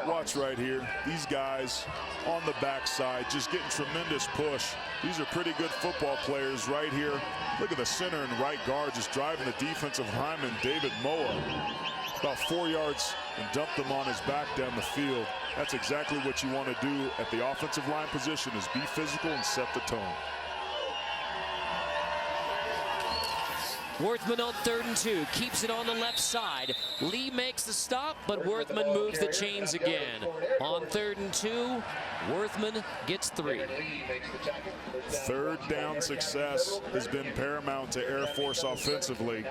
Watch right here. These guys on the backside just getting tremendous push. These are pretty good football players right here. Look at the center and right guard just driving the defensive lineman, David Moa, about 4 yards and dumped them on his back down the field. That's exactly what you want to do at the offensive line position, is be physical and set the tone. Worthman on 3rd and 2, keeps it on the left side. Lee makes the stop, but Worthman moves the chains again. On 3rd and 2, Worthman gets 3. 3rd down success has been paramount to Air Force offensively.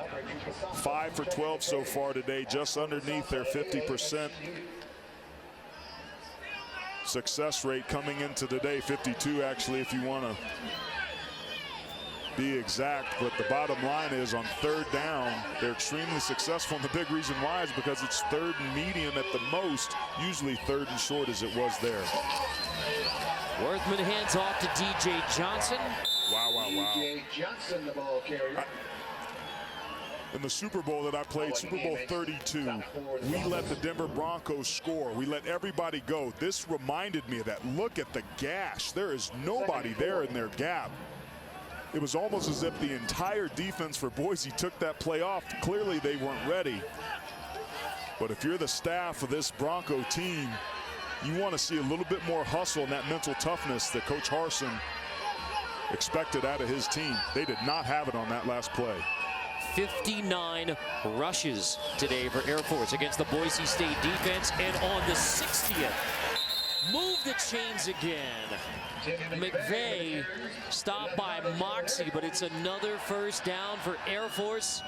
5 for 12 so far today, just underneath their 50% success rate coming into today. 52 actually, if you want to be exact, but the bottom line is on 3rd down they're extremely successful, and the big reason why is because it's 3rd and medium at the most, usually 3rd and short as it was there. Worthman hands off to DJ Johnson. Wow. DJ Johnson, the ball carrier. In the Super Bowl that I played, Super Bowl 32, we let the Denver Broncos score. We let everybody go. This reminded me of that. Look at the gash. There is nobody there in their gap. It was almost as if the entire defense for Boise took that play off. Clearly they weren't ready. But if you're the staff of this Bronco team, you want to see a little bit more hustle and that mental toughness that Coach Harsin expected out of his team. They did not have it on that last play. 59 rushes today for Air Force against the Boise State defense, and on the 60th, move the chains again. McVeigh stopped by Moxie, but it's another first down for Air Force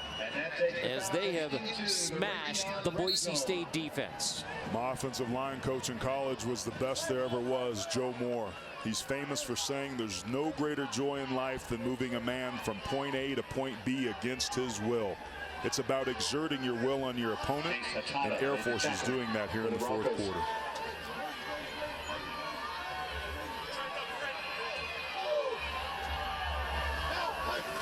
as they have smashed the Boise State defense. My offensive line coach in college was the best there ever was, Joe Moore. He's famous for saying there's no greater joy in life than moving a man from point A to point B against his will. It's about exerting your will on your opponent, and Air Force is doing that here in the fourth quarter.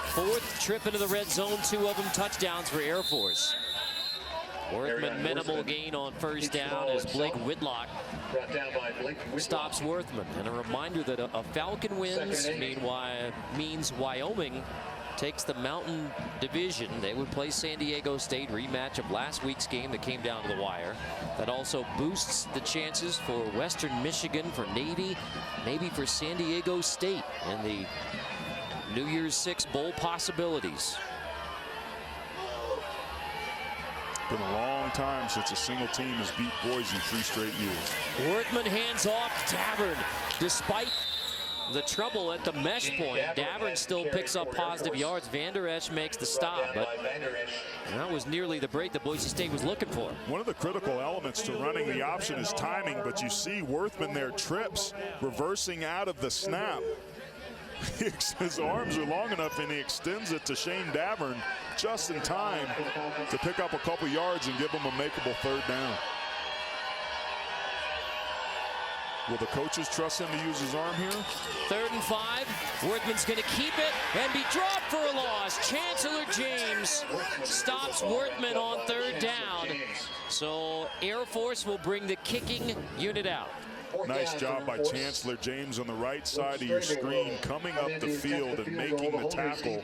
Fourth trip into the red zone, 2 of them touchdowns for Air Force. Worthman minimal gain on first down as Blake Whitlock stops Worthman. And a reminder that a Falcon wins means Wyoming takes the Mountain Division. They would play San Diego State, rematch of last week's game that came down to the wire. That also boosts the chances for Western Michigan, for Navy, maybe for San Diego State in the New Year's 6 bowl possibilities. Been a long time since a single team has beat Boise 3 straight years. Worthman hands off Davern. Despite the trouble at the mesh point, Davern still picks up positive yards. Van Der Esch makes the stop, but that was nearly the break that Boise State was looking for. One of the critical elements to running the option is timing, but you see Worthman there trips, reversing out of the snap. His arms are long enough, and he extends it to Shane Davern just in time to pick up a couple yards and give him a makeable third down. Will the coaches trust him to use his arm here? 3rd and 5. Worthman's going to keep it and be dropped for a loss. Chancellor James stops Worthman on 3rd down. So Air Force will bring the kicking unit out. Nice job by Chancellor James on the right side of your screen, coming up the field and making the tackle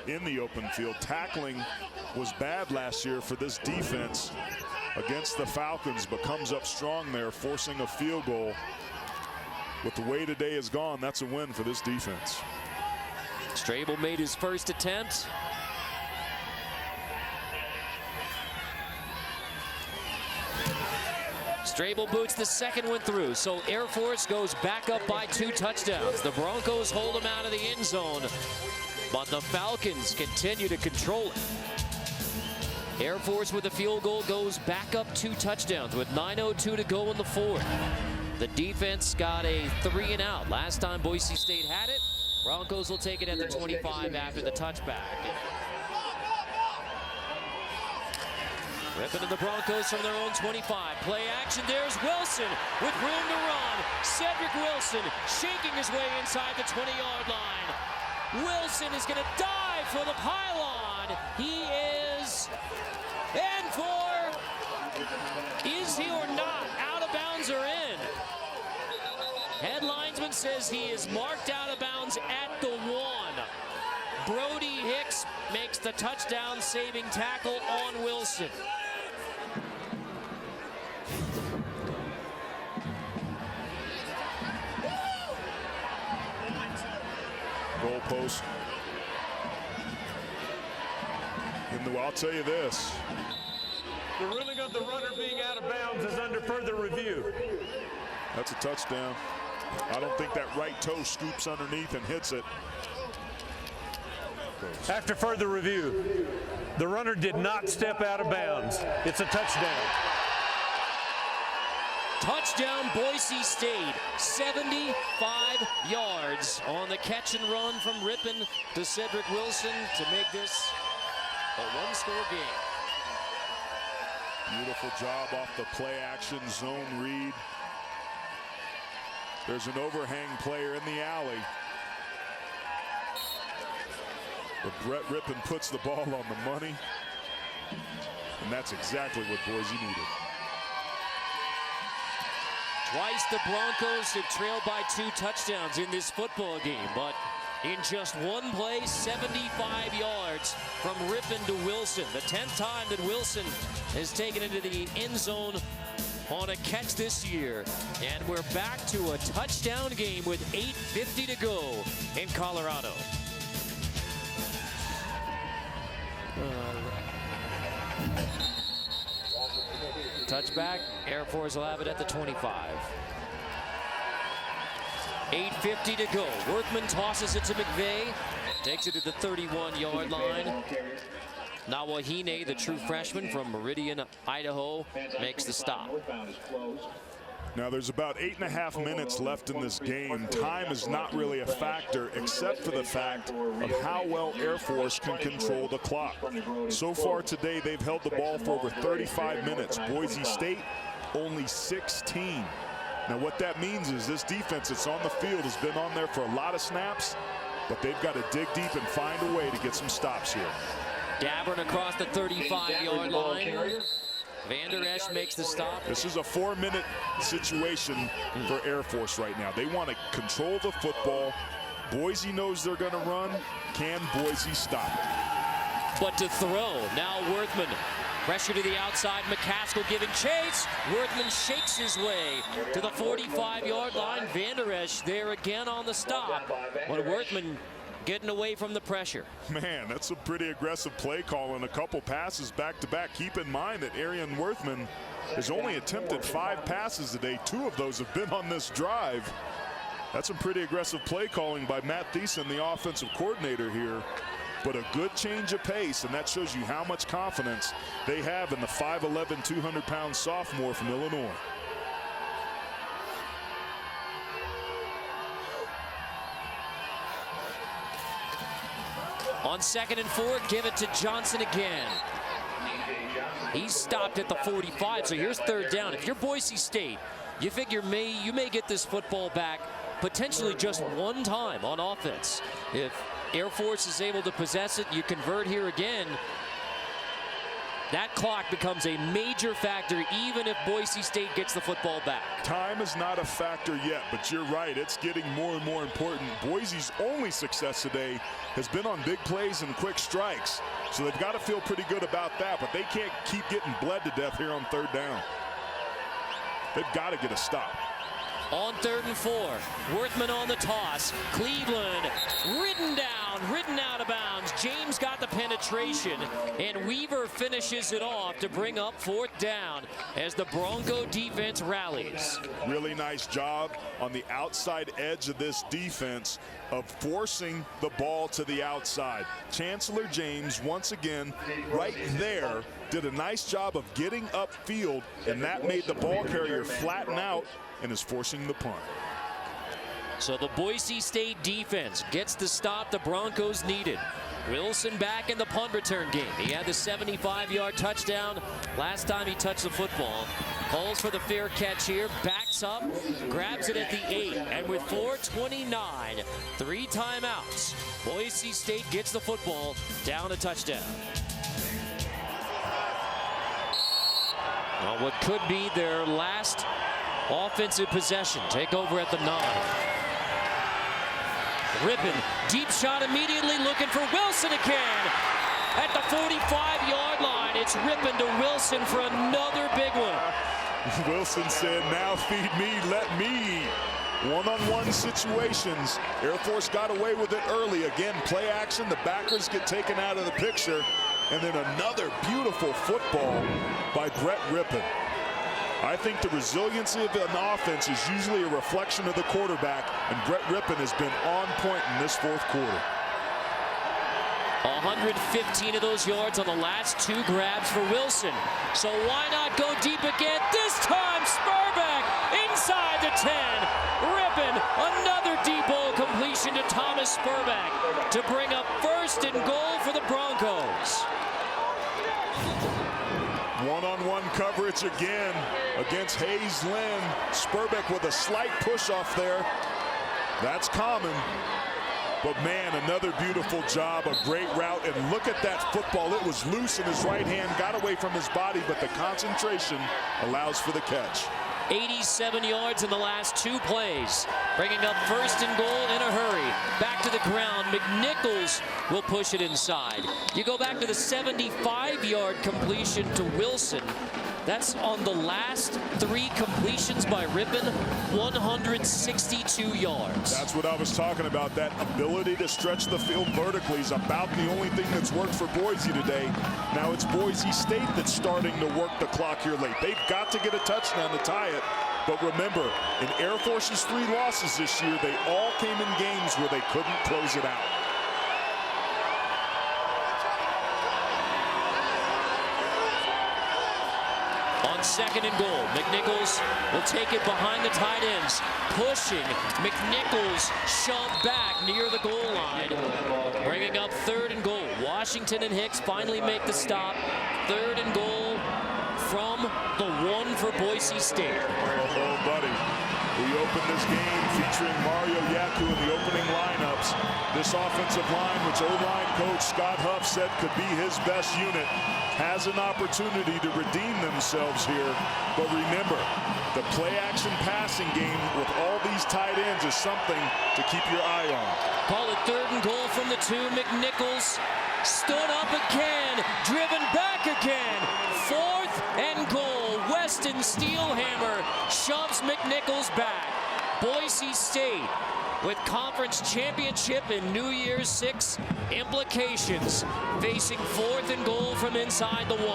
in the open field. Tackling was bad last year for this defense against the Falcons, but comes up strong there, forcing a field goal. With the way today has gone, that's a win for this defense. Strable made his first attempt. Strable boots the second one through, so Air Force goes back up by 2 touchdowns. The Broncos hold them out of the end zone, but the Falcons continue to control it. Air Force with a field goal goes back up 2 touchdowns with 9:02 to go in the 4th. The defense got a 3 and out. Last time Boise State had it, Broncos will take it at the 25 after the touchback. Rypien and the Broncos from their own 25. Play action. There's Wilson with room to run. Cedric Wilson shaking his way inside the 20-yard line. Wilson is going to dive for the pylon. He is in for, is he or not, out of bounds or in? Head linesman says he is marked out of bounds at the 1. Brody Hicks makes the touchdown-saving tackle on Wilson. Goalpost. I'll tell you this. The ruling of the runner being out of bounds is under further review. That's a touchdown. I don't think that right toe scoops underneath and hits it. After further review, the runner did not step out of bounds. It's a touchdown. Touchdown Boise State, 75 yards on the catch and run from Rypien to Cedric Wilson to make this a one-score game. Beautiful job off the play action zone read. There's an overhang player in the alley. But Brett Rypien puts the ball on the money. And that's exactly what Boise needed. Twice the Broncos have trailed by 2 touchdowns in this football game, but in just one play, 75 yards from Rypien to Wilson. The 10th time that Wilson has taken it into the end zone on a catch this year. And we're back to a touchdown game with 8:50 to go in Colorado. Touchback, Air Force will have it at the 25. 8:50 to go. Worthman tosses it to McVay. Takes it to the 31-yard line. Nawahine, the true freshman from Meridian, Idaho, makes the stop. Now there's about 8.5 minutes left in this game. Time is not really a factor except for the fact of how well Air Force can control the clock. So far today they've held the ball for over 35 minutes. Boise State only 16. Now what that means is this defense that's on the field has been on there for a lot of snaps, but they've got to dig deep and find a way to get some stops here. Davern across the 35-yard line. Vander Esch makes the stop. This is a 4-minute situation for Air Force right now. They want to control the football. Boise knows they're going to run. Can Boise stop it? But to throw, now Worthman. Pressure to the outside, McCaskill giving chase. Worthman shakes his way to the 45-yard line. Vander Esch there again on the stop. But Worthman getting away from the pressure. Man, that's a pretty aggressive play call and a couple passes back to back. Keep in mind that Arian Worthman has only attempted 5 passes today. 2 of those have been on this drive. That's some pretty aggressive play calling by Matt Thiessen, the offensive coordinator here. But a good change of pace, and that shows you how much confidence they have in the 5'11", 200-pound sophomore from Illinois. On 2nd and 4, give it to Johnson again. He's stopped at the 45, so here's 3rd down. If you're Boise State, you figure you may get this football back potentially just one time on offense. If Air Force is able to possess it, you convert here again. That clock becomes a major factor even if Boise State gets the football back. Time is not a factor yet, but you're right. It's getting more and more important. Boise's only success today has been on big plays and quick strikes. So they've got to feel pretty good about that, but they can't keep getting bled to death here on 3rd down. They've got to get a stop. On 3rd and 4, Worthman on the toss. Cleveland ridden out of bounds. James got the penetration, and Weaver finishes it off to bring up 4th down as the Bronco defense rallies. Really nice job on the outside edge of this defense of forcing the ball to the outside. Chancellor James, once again, right there, did a nice job of getting upfield, and that made the ball carrier flatten out and is forcing the punt. So the Boise State defense gets the stop the Broncos needed. Wilson back in the punt return game. He had the 75-yard touchdown last time he touched the football. Calls for the fair catch here, backs up, grabs it at the 8, and with 4:29, 3 timeouts, Boise State gets the football down a touchdown. Well, what could be their last offensive possession. Take over at the 9. Rypien, deep shot immediately, looking for Wilson again. At the 45-yard line, it's Rypien to Wilson for another big one. Wilson said, now feed me, let me. One-on-one situations. Air Force got away with it early. Again, play action, the backers get taken out of the picture. And then another beautiful football by Brett Rypien. I think the resiliency of an offense is usually a reflection of the quarterback, and Brett Rypien has been on point in this 4th quarter. 115 of those yards on the last 2 grabs for Wilson. So why not go deep again? This time Spurbeck inside the 10. Rypien, another deep ball completion to Thomas Spurbeck to bring up 1st and goal for the Broncos. One-on-one coverage again against Hayes Lynn. Spurbeck with a slight push off there. That's common. But man, another beautiful job, a great route, and look at that football. It was loose in his right hand, got away from his body, but the concentration allows for the catch. 87 yards in the last 2 plays, bringing up 1st and goal in a hurry. Back to the ground, McNichols will push it inside. You go back to the 75-yard completion to Wilson. That's on the last 3 completions by Rypien, 162 yards. That's what I was talking about. That ability to stretch the field vertically is about the only thing that's worked for Boise today. Now it's Boise State that's starting to work the clock here late. They've got to get a touchdown to tie it. But remember, in Air Force's 3 losses this year, they all came in games where they couldn't close it out. On 2nd and goal. McNichols will take it behind the tight ends. Pushing. McNichols shoved back near the goal line. Bringing up 3rd and goal. Washington and Hicks finally make the stop. 3rd and goal from the 1 for Boise State. Oh, buddy. We opened this game featuring Mario Yaku in the opening lineups. This offensive line, which O-line coach Scott Huff said could be his best unit, has an opportunity to redeem themselves here. But remember, the play-action passing game with all these tight ends is something to keep your eye on. Call it 3rd and goal from the 2. McNichols stood up again, driven back again. 4th and goal. Weston Steelhammer shoves McNichols back. Boise State with conference championship and New Year's 6 implications, facing 4th and goal from inside the 1.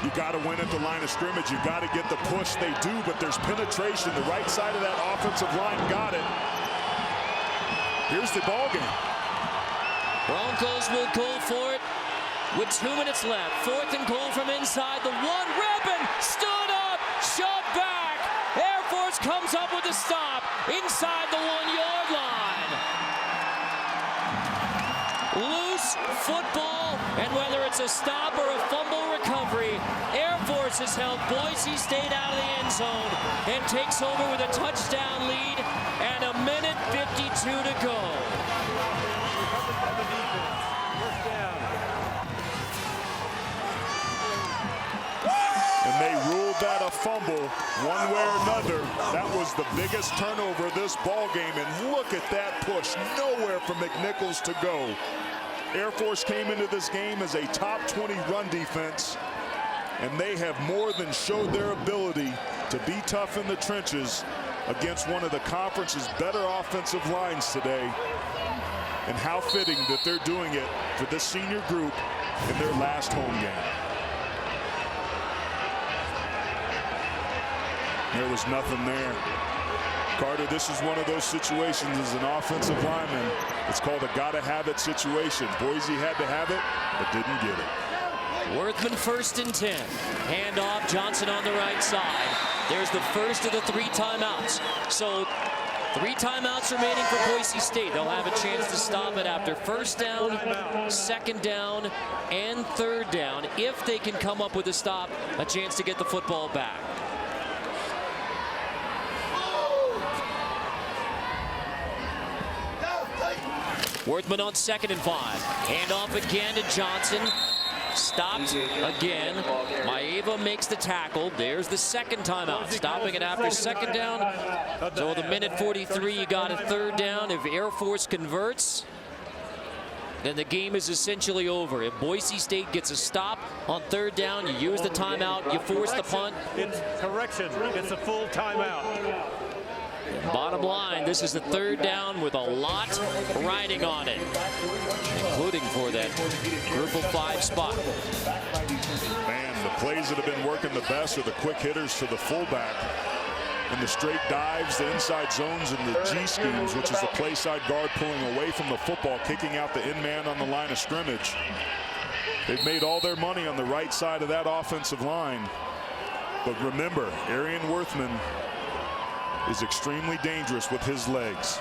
You got to win at the line of scrimmage. You got to get the push. They do, but there's penetration. The right side of that offensive line got it. Here's the ball game. Broncos will go for it with 2 minutes left. 4th and goal from inside the 1. Rypien stood up, shoved back. Air Force comes up with a stop inside the 1-yard line. Loose football, and whether it's a stop or a fumble recovery, Air Force has held Boise State out of the end zone and takes over with a touchdown lead and 1:52 to go. And they ruled that a fumble one way or another. That was the biggest turnover of this ball game. And look at that push. Nowhere for McNichols to go. Air Force came into this game as a top 20 run defense. And they have more than showed their ability to be tough in the trenches against one of the conference's better offensive lines today. And how fitting that they're doing it for this senior group in their last home game. There was nothing there. Carter, this is one of those situations as an offensive lineman. It's called a gotta have it situation. Boise had to have it, but didn't get it. Worthman 1st and 10. Handoff, Johnson on the right side. There's the first of the 3 timeouts. So 3 timeouts remaining for Boise State. They'll have a chance to stop it after 1st down, 2nd down, and 3rd down. If they can come up with a stop, a chance to get the football back. Worthman on 2nd and 5. Handoff again to Johnson. Stopped again. Maeva makes the tackle. There's the 2nd timeout. Stopping it after 2nd down. So with 1:43, you got a 3rd down. If Air Force converts, then the game is essentially over. If Boise State gets a stop on 3rd down, you use the timeout, you force the punt. It's correction. It's a full timeout. Bottom line, this is the 3rd down with a lot riding on it, including for that group of 5 spot. Man, the plays that have been working the best are the quick hitters to the fullback. And the straight dives, the inside zones, and the G schemes, which is the play side guard pulling away from the football, kicking out the in man on the line of scrimmage. They've made all their money on the right side of that offensive line. But remember, Arian Worthman is extremely dangerous with his legs.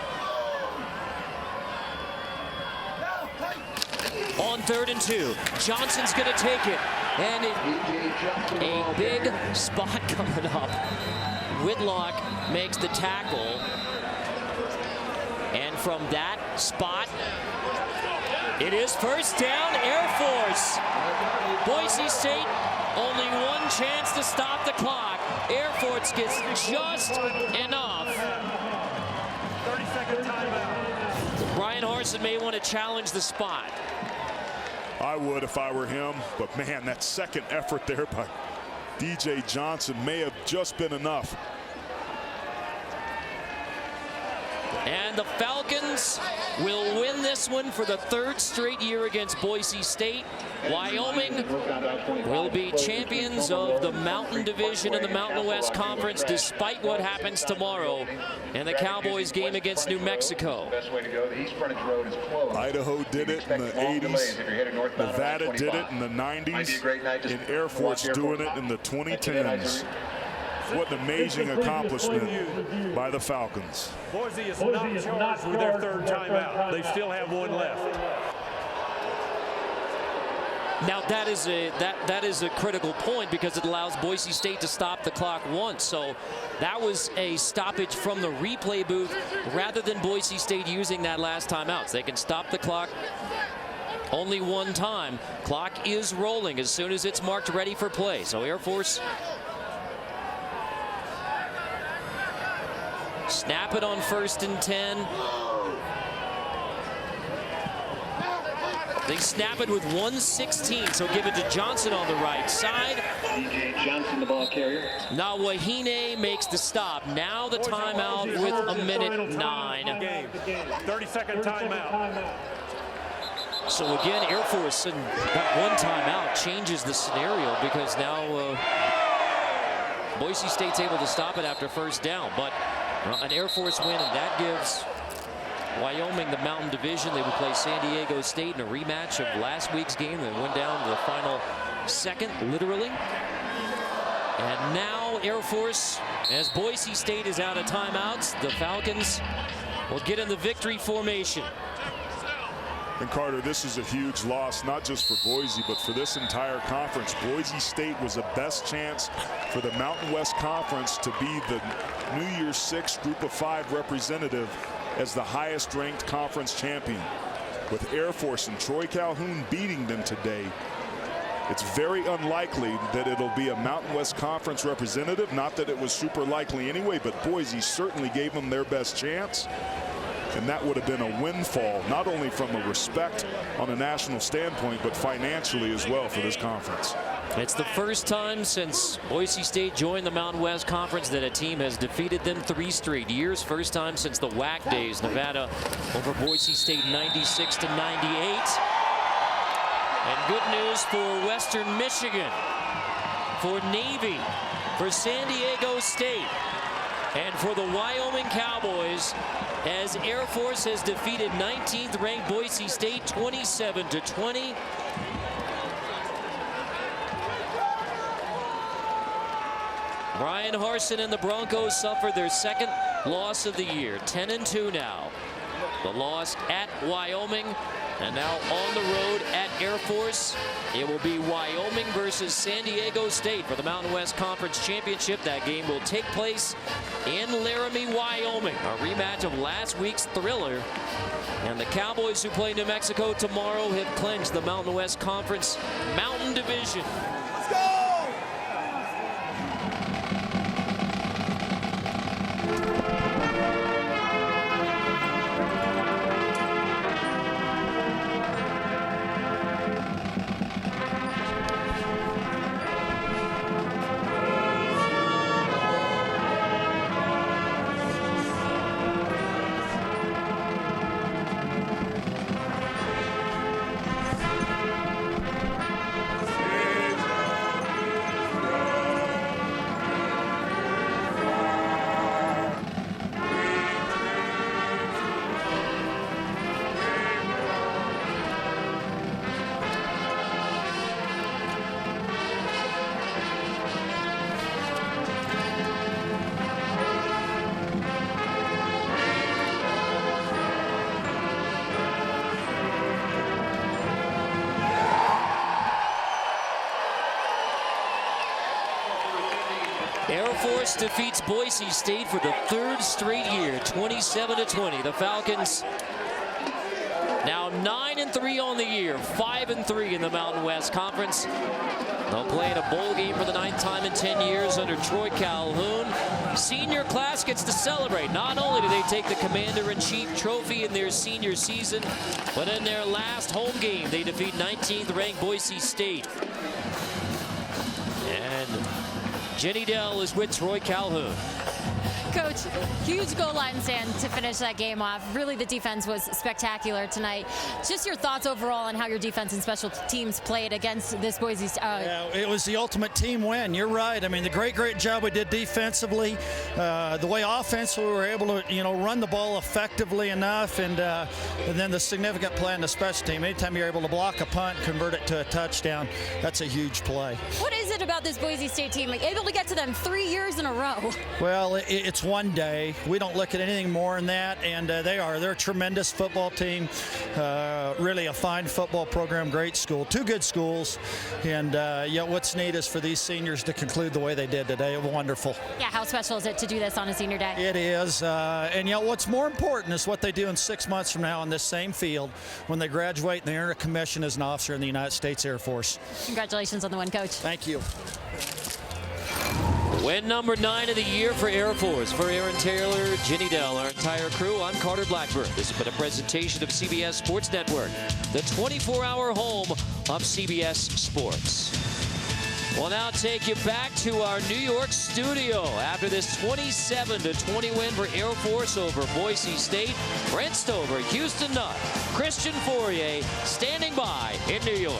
On 3rd and 2, Johnson's going to take it. And a big spot coming up. Whitlock makes the tackle. And from that spot, it is 1st down, Air Force. Boise State, only 1 chance to stop the clock. Air Force gets just enough. 30-second timeout. Brian Harsin may want to challenge the spot. I would if I were him, but man, that second effort there by DJ Johnson may have just been enough. And the Falcons will win this one for the third straight year against Boise State. Wyoming will be champions of the Mountain Division in the Mountain West Conference despite what happens tomorrow in the Cowboys game against New Mexico. Idaho did it in the 80s. Nevada did it in the 90s. And Air Force doing it in the 2010s. What an amazing accomplishment by the Falcons. Boise is not charged with their third timeout. They still have one left. Now that is a critical point because it allows Boise State to stop the clock once. So that was a stoppage from the replay booth rather than Boise State using that last timeout. So they can stop the clock only one time. Clock is rolling as soon as it's marked ready for play. So Air Force snap it on 1st and 10. They snap it with 1:16, so give it to Johnson on the right side. DJ Johnson, the ball carrier. Now Wahine makes the stop. Now the timeout with 1:09. 30-second timeout. So again, Air Force and that one timeout changes the scenario because now Boise State's able to stop it after 1st down. But an Air Force win, and that gives Wyoming the Mountain Division. They will play San Diego State in a rematch of last week's game that went down to the final second, literally. And now Air Force, as Boise State is out of timeouts, the Falcons will get in the victory formation. And Carter, this is a huge loss, not just for Boise, but for this entire conference. Boise State was the best chance for the Mountain West Conference to be the New Year's Six Group of 5 representative as the highest ranked conference champion. With Air Force and Troy Calhoun beating them today, it's very unlikely that it'll be a Mountain West Conference representative. Not that it was super likely anyway, but Boise certainly gave them their best chance. And that would have been a windfall, not only from a respect on a national standpoint, but financially as well for this conference. It's the first time since Boise State joined the Mountain West Conference that a team has defeated them 3 straight years. First time since the WAC days. Nevada over Boise State 96-98. And good news for Western Michigan, for Navy, for San Diego State, and for the Wyoming Cowboys, as Air Force has defeated 19th ranked Boise State 27-20. Brian Harsin and the Broncos suffered their second loss of the year, 10-2 now. The loss at Wyoming, and now on the road at Air Force. It will be Wyoming versus San Diego State for the Mountain West Conference Championship. That game will take place in Laramie, Wyoming, a rematch of last week's thriller. And the Cowboys, who play New Mexico tomorrow, have clinched the Mountain West Conference Mountain Division. Let's go! Air Force defeats Boise State for the 3rd straight year, 27-20. The Falcons now 9-3 on the year, 5-3 in the Mountain West Conference. They'll play in a bowl game for the 9th time in 10 years under Troy Calhoun. Senior class gets to celebrate. Not only do they take the Commander-in-Chief trophy in their senior season, but in their last home game, they defeat 19th ranked Boise State. And Jenny Dell is with Troy Calhoun. Coach, huge goal line stand to finish that game off. Really, the defense was spectacular tonight. Just your thoughts overall on how your defense and special teams played against this Boise State. Yeah, it was the ultimate team win. You're right. I mean, the great job we did defensively. The way offensively we were able to, run the ball effectively enough, and then the significant play on the special team. Anytime you're able to block a punt, convert it to a touchdown, that's a huge play. What is it about this Boise State team, able to get to them 3 years in a row? Well, it's one day. We don't look at anything more than that, and they're a tremendous football team, really a fine football program, great school, two good schools, and what's neat is for these seniors to conclude the way they did today. Wonderful. Yeah, how special is it to do this on a senior day? It is, and what's more important is what they do in 6 months from now on this same field when they graduate and they earn a commission as an officer in the United States Air Force. Congratulations on the win, Coach. Thank you. Win number 9 of the year for Air Force. For Aaron Taylor, Ginny Dell, our entire crew, I'm Carter Blackburn. This has been a presentation of CBS Sports Network, the 24-hour home of CBS Sports. We'll now take you back to our New York studio after this 27-20 win for Air Force over Boise State. Brent Stover, Houston Nutt, Christian Fourier standing by in New York.